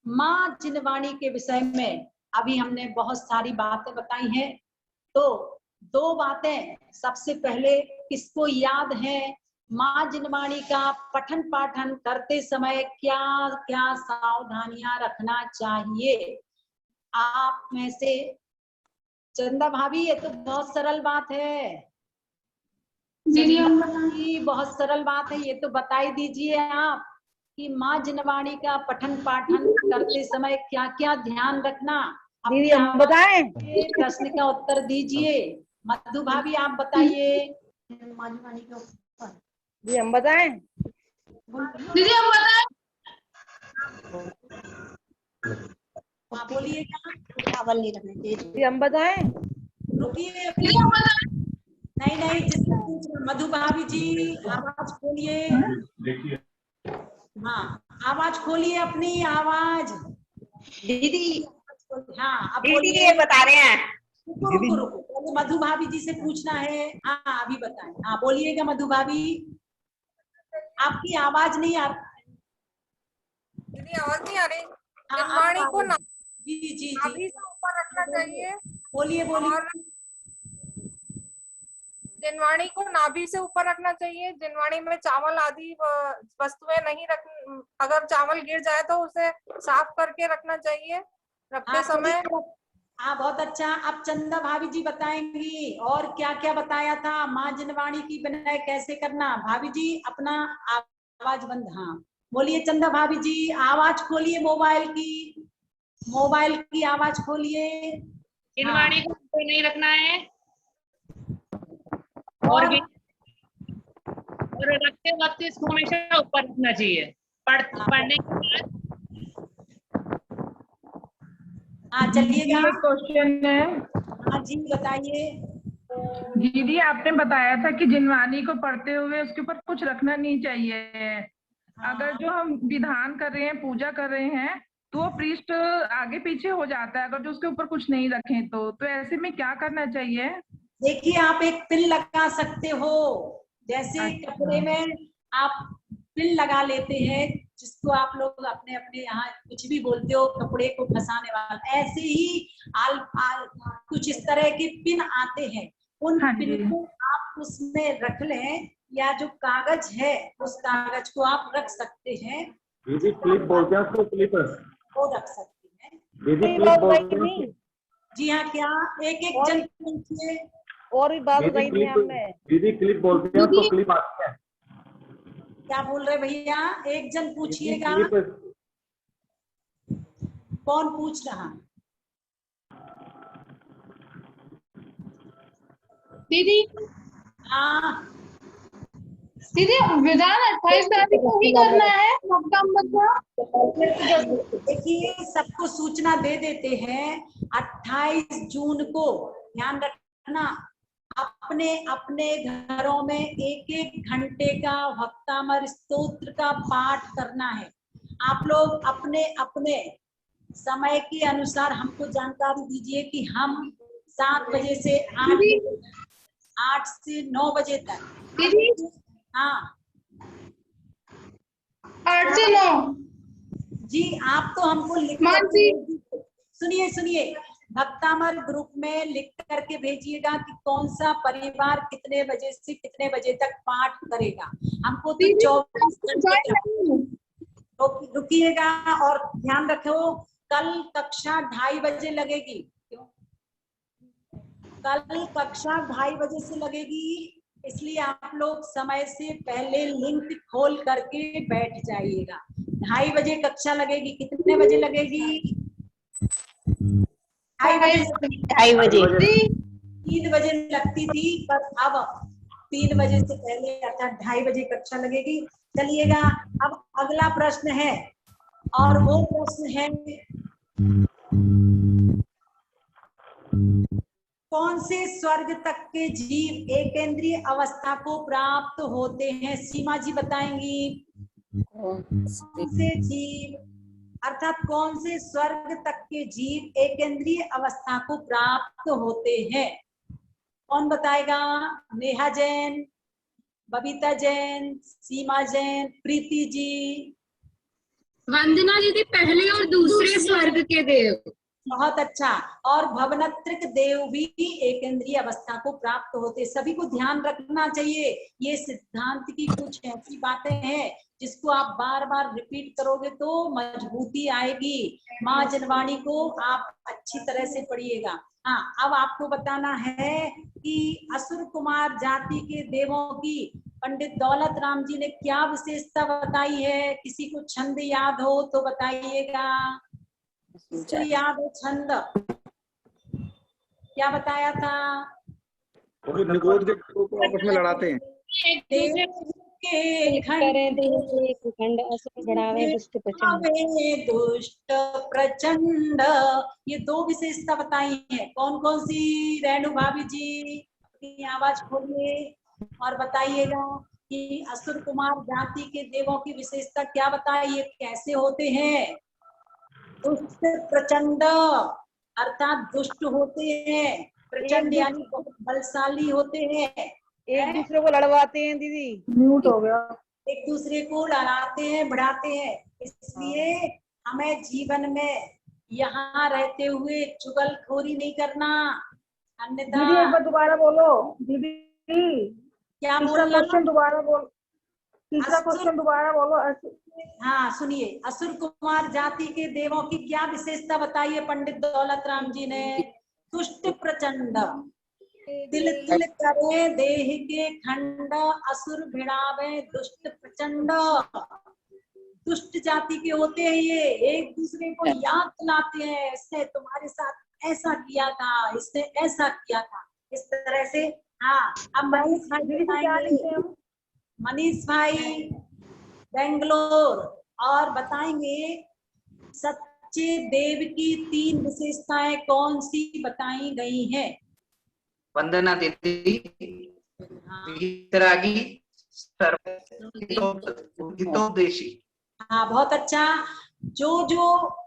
माँ जिनवाणी के विषय में अभी हमने बहुत सारी बातें बताई हैं, तो 2 बातें सबसे पहले किसको याद है? माँ जिनवाणी का पठन पाठन करते समय क्या क्या सावधानियां रखना चाहिए? आप में से चंदा भाभी, ये तो बहुत सरल बात है जी, बहुत सरल बात है, ये तो बता ही दीजिए आप कि माँ जिनवाणी का पठन पाठन करते समय क्या क्या ध्यान रखना। दीदी हम बताएं? प्रश्न का उत्तर दीजिए। मधु भाभी आप बताइए। माँ जिनवाणी के ऊपर जी हम बताएं। दीदी हम बताएं। हाँ बोलिएगा। चावल नहीं रखने चाहिए। जी हम बताएं। रुकिए, दीदी हम बताएं। नहीं नहीं, जिससे पूछ रहे, मधु भाभी जी आवाज खोलिए। हाँ आवाज खोलिए, अपनी आवाज। दीदी हाँ अब दीदी बोलिए। ये बता रहे हैं। रुको रुको रुको, पहले मधु भाभी जी से पूछना है। हाँ अभी बताएं। हाँ बोलिएगा मधु भाभी, आपकी आवाज नहीं आ रही। दीदी आवाज नहीं आ रही। हाँ, जनवाणी को जी जी जी नाभि से ऊपर रखना चाहिए। बोलिए बोलिए। और जनवाणी को नाभि से ऊपर रखना चाहिए। जनवाणी में चावल आदि वस्तुएं नहीं रख, अगर चावल गिर जाए तो उसे साफ करके रखना चाहिए रखते हाँ समय। हाँ बहुत अच्छा। अब चंदा भाभी जी बताएंगी और क्या क्या बताया था। माँ जनवाणी की बनाए कैसे करना। भाभी जी अपना आवाज बंद। हाँ बोलिए चंदा भाभी जी, आवाज खोलिए मोबाइल की, मोबाइल की आवाज खोलिए। जनवाणी को ऊपर नहीं रखना है और रखते वक्त इसको हमेशा ऊपर रखना चाहिए। पढ़ने के बाद। हाँ चलिएगा। क्वेश्चन है। हाँ जी बताइए। दीदी आपने बताया था कि जिनवानी को पढ़ते हुए उसके ऊपर कुछ रखना नहीं चाहिए। अगर जो हम विधान कर रहे हैं, पूजा कर रहे हैं, तो वो पृष्ठ आगे पीछे हो जाता है अगर जो उसके ऊपर कुछ नहीं रखें तो ऐसे में क्या करना चाहिए? देखिए आप एक पिन लगा सकते हो, जैसे अच्छा। कपड़े में आप पिन लगा लेते हैं, जिसको आप लोग अपने अपने यहाँ कुछ भी बोलते हो, कपड़े को फंसाने वाला, ऐसे ही कुछ इस तरह के पिन आते हैं। उन हाँ पिन जी। को आप उसमें रख लें, या जो कागज है उस कागज को आप रख सकते हैं। दीदी क्लिप बोलते हैं उसको, क्लिप वो रख सकते हैं। दीदी क्लिप बोलते हैं। जी हाँ, क्या एक एक जन पूछिए। और भी बात दीदी बताई थी हमने। दीदी क्लिप बोलते हैं उसको, क्लिप आती है। क्या बोल रहे भैया, एक जन पूछिएगा। क्लिप कौन पूछ रहा? दीदी हाँ दीदी विधान 28 तारीख को ही करना है। देखिए सबको सूचना दे देते हैं 28 जून को। ध्यान रखना, अपने अपने घरों में एक एक घंटे का भक्तामर स्तोत्र का पाठ करना है। आप लोग अपने अपने समय के अनुसार हमको जानकारी दीजिए कि हम 7 बजे से 8 से 9 बजे तक। दीदी हाँ 8 से 9 जी, आप तो हमको लिख मानसी। सुनिए सुनिए, भक्तामर ग्रुप में लिख करके भेजिएगा कि कौन सा परिवार कितने बजे से कितने बजे तक पाठ करेगा। हमको तो 24 घंटे रुकिएगा। और ध्यान रखो, कल कक्षा 2:30 बजे लगेगी। क्यों? कल कक्षा 2:30 बजे से लगेगी, इसलिए आप लोग समय से पहले लिंक खोल करके बैठ जाइएगा। 2:30 बजे कक्षा लगेगी। कितने बजे लगेगी? 2:30 बजे। 3 बजे लगती थी, पर अब 3 बजे से पहले अर्थात 2:30 बजे कक्षा लगेगी। चलिएगा, अब अगला प्रश्न है, और वो प्रश्न है कौन से स्वर्ग तक के जीव एकेंद्रीय अवस्था को प्राप्त होते हैं? सीमा जी बताएंगी। कौन से जीव, अर्थात कौन से स्वर्ग तक के जीव एकेंद्रीय अवस्था को प्राप्त होते हैं? कौन बताएगा? नेहा जैन, बबीता जैन, सीमा जैन, प्रीति जी। वंदना दीदी पहले और दूसरे स्वर्ग के देव। बहुत अच्छा। और भवनत्रिक देव भी एकेंद्रीय अवस्था को प्राप्त होते। सभी को ध्यान रखना चाहिए, ये सिद्धांत की कुछ ऐसी बातें हैं जिसको आप बार बार रिपीट करोगे तो मजबूती आएगी। माँ जनवाणी को आप अच्छी तरह से पढ़िएगा। हाँ, अब आपको बताना है कि असुर कुमार जाति के देवों की पंडित दौलत राम जी ने क्या विशेषता बताई है? किसी को छंद याद हो तो बताइएगा। याद हो छंद? क्या बताया था? निगोद के आपस में लड़ाते हैं। के खंड खंड असुर बढ़ावे दुष्ट प्रचंड। बढ़ावे दुष्ट प्रचंड। ये दो विशेषता बताई है। कौन कौन सी? रेणु भाभी जी अपनी आवाज खोलिए और बताइएगा कि असुर कुमार जाति के देवों की विशेषता क्या बताई, ये कैसे होते हैं? दुष्ट प्रचंड अर्थात दुष्ट होते हैं, प्रचंड यानी बहुत बलशाली होते हैं, एक दूसरे को लड़वाते हैं दीदी। म्यूट हो गया। एक दूसरे को लड़ाते हैं, बढ़ाते हैं। इसलिए हमें जीवन में यहाँ रहते हुए चुगलखोरी नहीं करना, अन्यथा दीदी एक बार दोबारा बोलो दीदी। क्या तीसरा बोलना? क्वेश्चन दोबारा बोलो। तीसरा असुर- क्वेश्चन दोबारा बोलो। हाँ सुनिए, असुर कुमार जाति के देवों की क्या विशेषता बताई है पंडित दौलत राम जी ने? दुष्ट प्रचंड, तिल तिल करे देह के खंड, असुर भिड़ावे दुष्ट प्रचंड। दुष्ट जाति के होते हैं ये, एक दूसरे को याद दिलाते हैं, इसने तुम्हारे साथ ऐसा किया था, इसने ऐसा किया था, इस तरह से। हाँ अब मनीष भाई दीदी से क्या लिखते हैं बताएंगे, हम? मनीष भाई बेंगलोर, और बताएंगे सच्चे देव की 3 विशेषताएं कौन सी बताई गई हैं? वंदना दीदी, वितरागी, हितोपदेशी। हाँ बहुत अच्छा। जो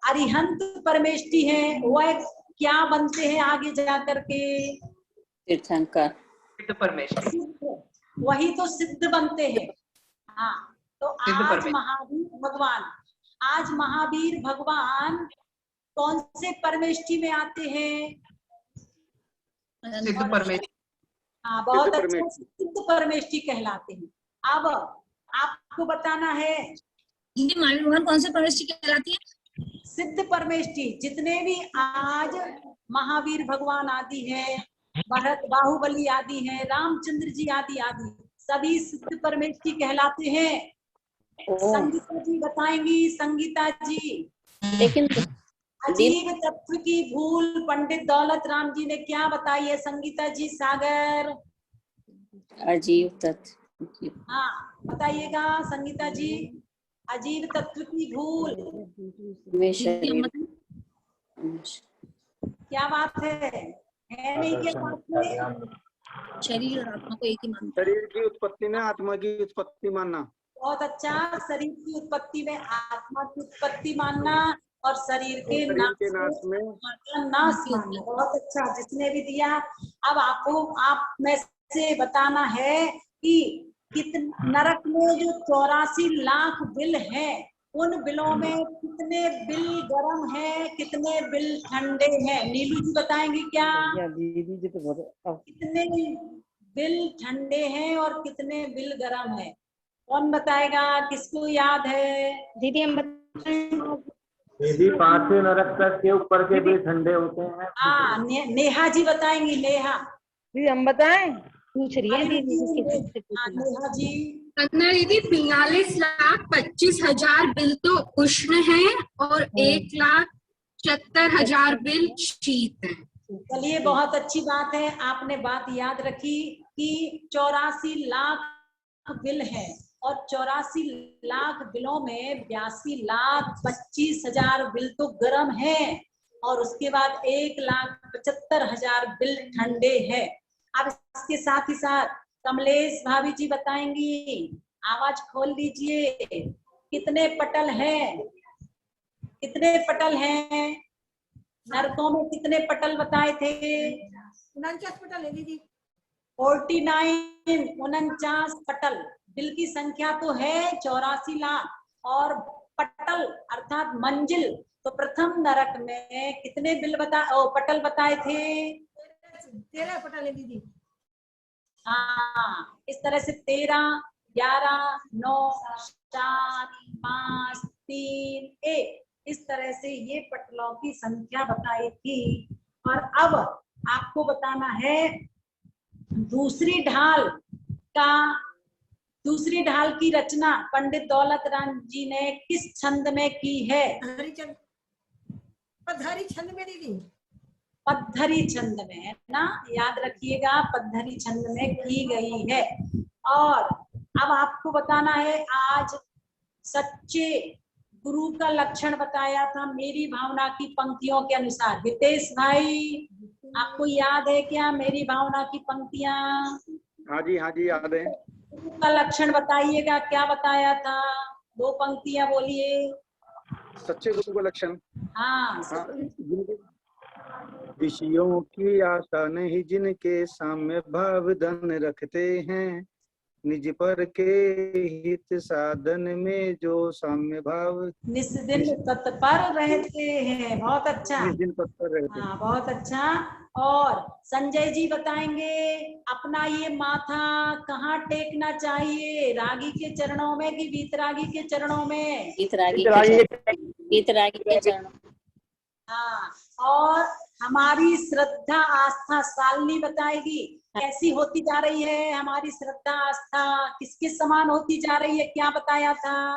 अरिहंत परमेष्टि है वह क्या बनते हैं आगे जा करके? तीर्थंकर। परमेश्वर। सिद्ध, वही तो सिद्ध बनते हैं। हाँ तो सिद्ध आज परमेश्वर। महावीर भगवान कौन से परमेष्टि में आते हैं? सिद्ध परमेश्वर। हाँ बहुत अच्छा, सिद्ध परमेष्टि कहलाते हैं। अब आपको बताना है महावीर भगवान कौन से परमेष्टि कहलाती है? सिद्ध परमेष्टि। जितने भी आज महावीर भगवान आदि है, भरत बाहुबली आदि है, रामचंद्र जी आदि आदि, सभी सिद्ध परमेष्टि कहलाते हैं। संगीता जी बताएंगी। संगीता जी, लेकिन अजीब तत्व की भूल पंडित दौलत राम जी ने क्या बताई है? संगीता जी, सागर, अजीब तत्व। हाँ बताइएगा संगीता जी। अजीब तत्व की भूल वे शरीर। क्या बात है नहीं? क्या बात है? शरीर और आत्मा को एक ही मानते शरीर की उत्पत्ति में आत्मा की उत्पत्ति मानना। बहुत अच्छा। शरीर की उत्पत्ति में आत्मा की उत्पत्ति मानना और शरीर के नाश में नाश मानना। बहुत अच्छा, जिसने भी दिया। अब आपको आप में से बताना है कि नरक में जो 84 लाख बिल हैं, उन बिलों में कितने बिल गर्म है, कितने बिल ठंडे हैं? नीलू जी बताएंगे क्या? दीदी जी तो बहुत। कितने बिल ठंडे हैं और कितने बिल गर्म है? कौन बताएगा? किसको याद है? दीदी हम बताएं। दीदी 5वें नरक तक के ऊपर के भी ठंडे होते हैं। हाँ नेहा जी बताएंगी। नेहा दीदी हम बताएं। पूछ रही है दीदी। हाँ नेहा जी। वंदना दीदी, 42,25,000 बिल तो उष्ण है और 1,70,000 बिल शीत है। चलिए बहुत अच्छी बात है, आपने बात याद रखी कि 84 लाख बिल है और 84 लाख बिलों में 82,25,000 बिल तो गर्म है और उसके बाद 1,75,000 बिल ठंडे हैं। अब इसके साथ ही साथ कमलेश भाभी जी बताएंगी। आवाज खोल लीजिए। कितने पटल हैं? कितने पटल हैं? नरकों में कितने पटल बताए थे? 49 पटल है दीदी। 49 49 पटल। बिल की संख्या तो है 84 लाख और पटल अर्थात मंजिल तो प्रथम नरक में कितने बिल पटल बताए थे? 13 पटल है दीदी। हाँ इस तरह से 13, 11, 9, 7, 5, 3, 1 इस तरह से ये पटलों की संख्या बताई थी। और अब आपको बताना है दूसरी ढाल की रचना पंडित दौलत राम जी ने किस छंद में की है? पद्धरी छंद में दीदी। पद्धरी छंद में है ना, याद रखिएगा, पद्धरी छंद में की गई है। और अब आपको बताना है, आज सच्चे गुरु का लक्षण बताया था मेरी भावना की पंक्तियों के अनुसार। हितेश भाई, आपको याद है क्या मेरी भावना की पंक्तियां? हाँ जी याद है। गुरु का लक्षण बताइएगा, क्या बताया था? 2 पंक्तियां बोलिए। सच्चे गुरु का लक्षण। हाँ, विषयों की आशा नहीं जिनके साम्य भाव धन रखते हैं, निज पर के हित साधन में जो साम्य भाव निस्दिन तत्पर रहते हैं। बहुत अच्छा, निस्दिन तत्पर रहते हैं। हाँ बहुत अच्छा। और संजय जी बताएंगे, अपना ये माथा कहाँ टेकना चाहिए, रागी के चरणों में कि वीतरागी के चरणों में? वीतरागी के चरणों। हाँ, और हमारी श्रद्धा आस्था शालिनी बताएगी कैसी होती जा रही है। हमारी श्रद्धा आस्था किसके समान होती जा रही है, क्या बताया था?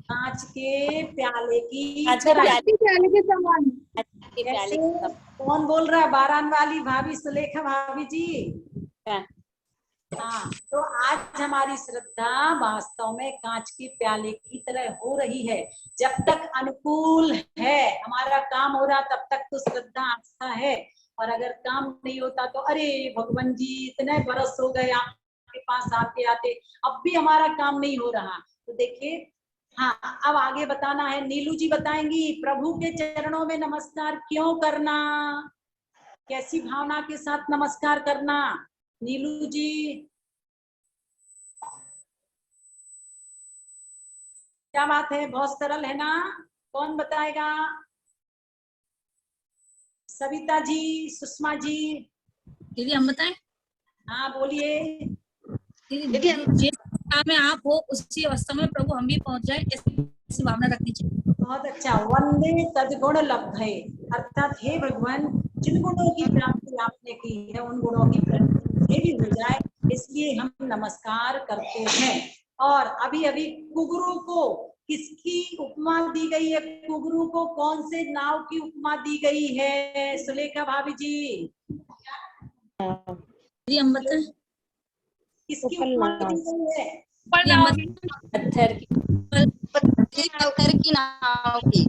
कांच के प्याले की प्याले के समान। कैसे? कौन बोल रहा है? बारान वाली भाभी, सुलेखा भाभी जी। हाँ, तो आज हमारी श्रद्धा वास्तव में कांच के प्याले की तरह हो रही है। जब तक अनुकूल है, हमारा काम हो रहा, तब तक तो श्रद्धा आस्था है। और अगर काम नहीं होता तो अरे भगवान जी, इतने बरस हो गए आपके पास आते आते, अब भी हमारा काम नहीं हो रहा। तो देखिए, हाँ अब आगे बताना है। नीलू जी बताएंगी प्रभु के चरणों में नमस्कार क्यों करना, कैसी भावना के साथ नमस्कार करना। नीलू जी, क्या बात है, बहुत सरल है ना? कौन बताएगा? सविता जी, सुषमा जी। दीदी हम बताएं? हाँ बोलिए। दीदी जिस अवस्था में आप हो उसी अवस्था में प्रभु हम भी पहुंच जाए, ऐसी भावना रखनी चाहिए। बहुत अच्छा। वंदे तद्गुण लब्धे, अर्थात हे भगवान, जिन गुणों की प्राप्ति आपने की है उन गुणों की प्राप्ति मुझे भी हो जाए, इसलिए हम नमस्कार करते हैं। और अभी अभी कुगुरु को किसकी उपमा दी गई है? कुगुरु को कौन से नाव की उपमा दी गई है, सुलेखा भाभी जी? दीदी हम बताएं? किसकी उपमा दी गई है? पत्थर की नाव की।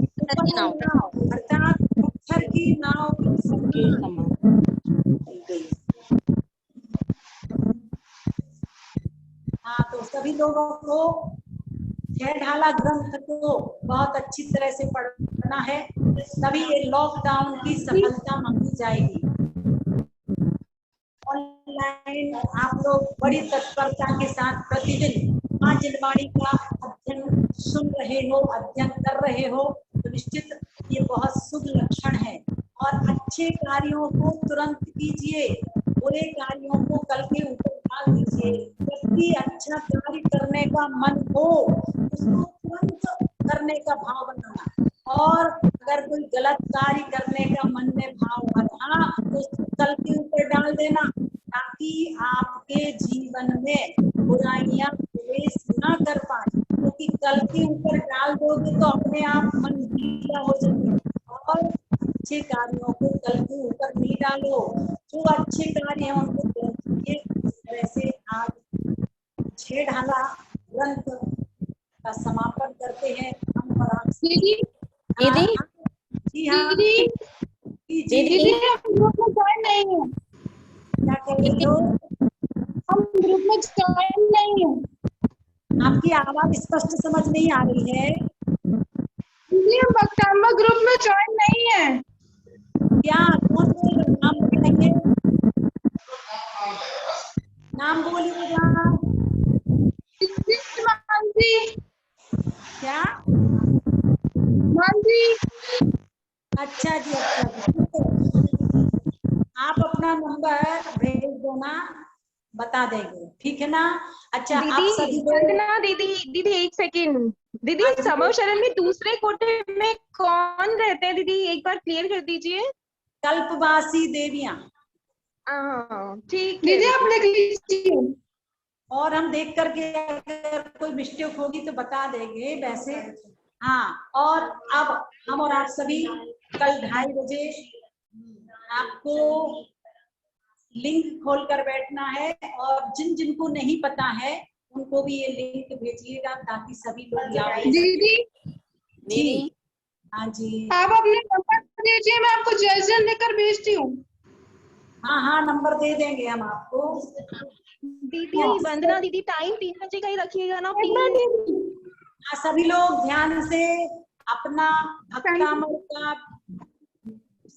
अर्थात पत्थर की नाव की हाँ, तो सभी लोगों को छह ढाला ग्रंथ को बहुत अच्छी तरह से पढ़ना है, तभी ये लॉकडाउन की सफलता मानी जाएगी। ऑनलाइन आप लोग बड़ी तत्परता के साथ प्रतिदिन मां जिनवाणी का अध्ययन सुन रहे हो, अध्ययन कर रहे हो, तो निश्चित ये बहुत शुभ लक्षण है। और अच्छे कार्यों को तुरंत कीजिए, बुरे कार्यों को कल के ऊपर डाल दीजिए। जब भी अच्छा कार्य करने का मन हो उसको तुरंत करने का भाव बनाना, और अगर कोई गलत कार्य करने का मन में भाव बना तो उसको कल के ऊपर डाल देना, ताकि आपके जीवन में बुराइयां प्रवेश ना कर पाए। क्योंकि कल के ऊपर डाल दोगे तो अपने आप मन ढीला हो जाएगा। और अच्छे कार्यों को कल के ऊपर नहीं डालो, जो अच्छे कार्य हैं उनको कीजिए। इस तरह से आज छह ढाला ग्रंथ का समापन करते हैं हम। और दीदी जी हाँ दीदी हम ग्रुप में ज्वाइन नहीं है। क्या कर रही हो? हम ग्रुप में ज्वाइन नहीं है। आपकी आवाज स्पष्ट समझ नहीं आ रही है। दीदी हम बक्ताम्बा ग्रुप में ज्वाइन नहीं है। क्या? कौन बोल रहे? नाम बताइए, नाम बोलिएगा। मानसी। क्या? मानसी। अच्छा जी, अच्छा जी, आप अपना नंबर भेज देना, बता देंगे, ठीक है ना? अच्छा आप सभी वंदना दीदी एक सेकेंड। दीदी समव शरण में दूसरे कोटे में कौन रहते हैं दीदी, एक बार क्लियर कर दीजिए। कल्पवासी देवियां। ठीक है दीदी आप लिख लीजिए, और हम देख करके अगर कोई मिस्टेक होगी तो बता देंगे वैसे। हाँ, और अब हम और आप सभी कल 2:30 बजे आपको लिंक खोलकर बैठना है और जिन जिनको नहीं पता है उनको भी ये लिंक भेजिएगा ताकि सभी लोग याद दीदी जी। हाँ जी, आप अपने नंबर दीजिए, मैं आपको जैसे लेकर भेजती हूँ। हाँ हाँ नंबर दे देंगे हम आपको। दीदी वंदना दीदी टाइम 3 बजे का ही रखिएगा ना प्लीज। हाँ सभी लोग ध्यान से अपना भक्तामृत का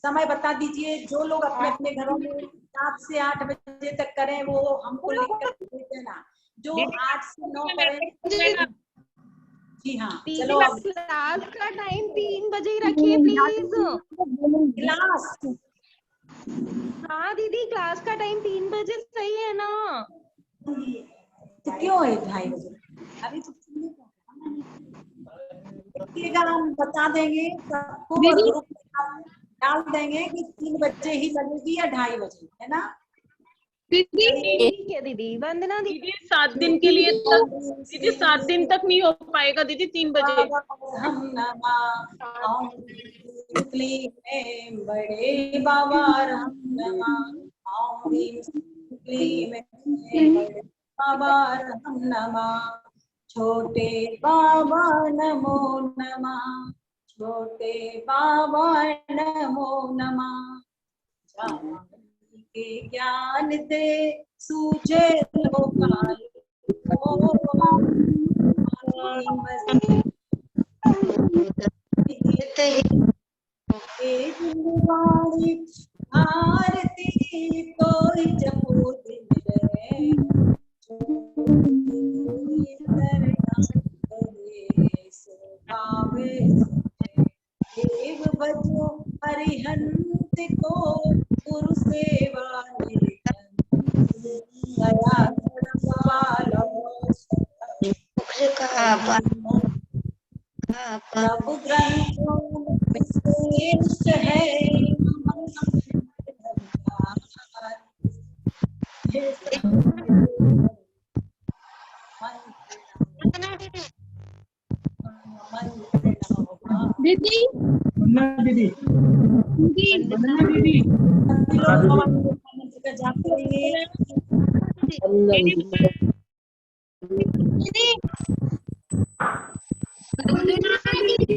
समय बता दीजिए। जो लोग अपने अपने घरों में 7 से 8 बजे तक करें वो हमको लिख कर दे देना, जो 8 से 9 करें। जी हाँ चलो अब क्लास का टाइम 3 बजे ही रखिए प्लीज। क्लास, हाँ दीदी क्लास का टाइम 3 बजे सही है ना? तो क्यों है 2:30 बजे? अभी तो देखिएगा, हम बता देंगे सबको और ग्रुप में डाल देंगे कि 3 बजे ही लगेगी या 2:30 बजे, है ना? ठीक है दीदी। वंदना दीदी 7 दिन के लिए तक दीदी 7 दिन तक नहीं हो पाएगा दीदी 3 बजे। हम नमा में बड़े बाबा हम नमा में बड़े बाबा हम नमा, छोटे बाबा नमो नमः, छोटे बाबा नमो नमः। के ज्ञान दे सूझे लोकाल आरती कोई जपो दिन रहे, देव बजो हरिहंत को गुरु सेवा सब ग्रंथों में श्रेष्ठ है दीदी दीदी दीदी दीदी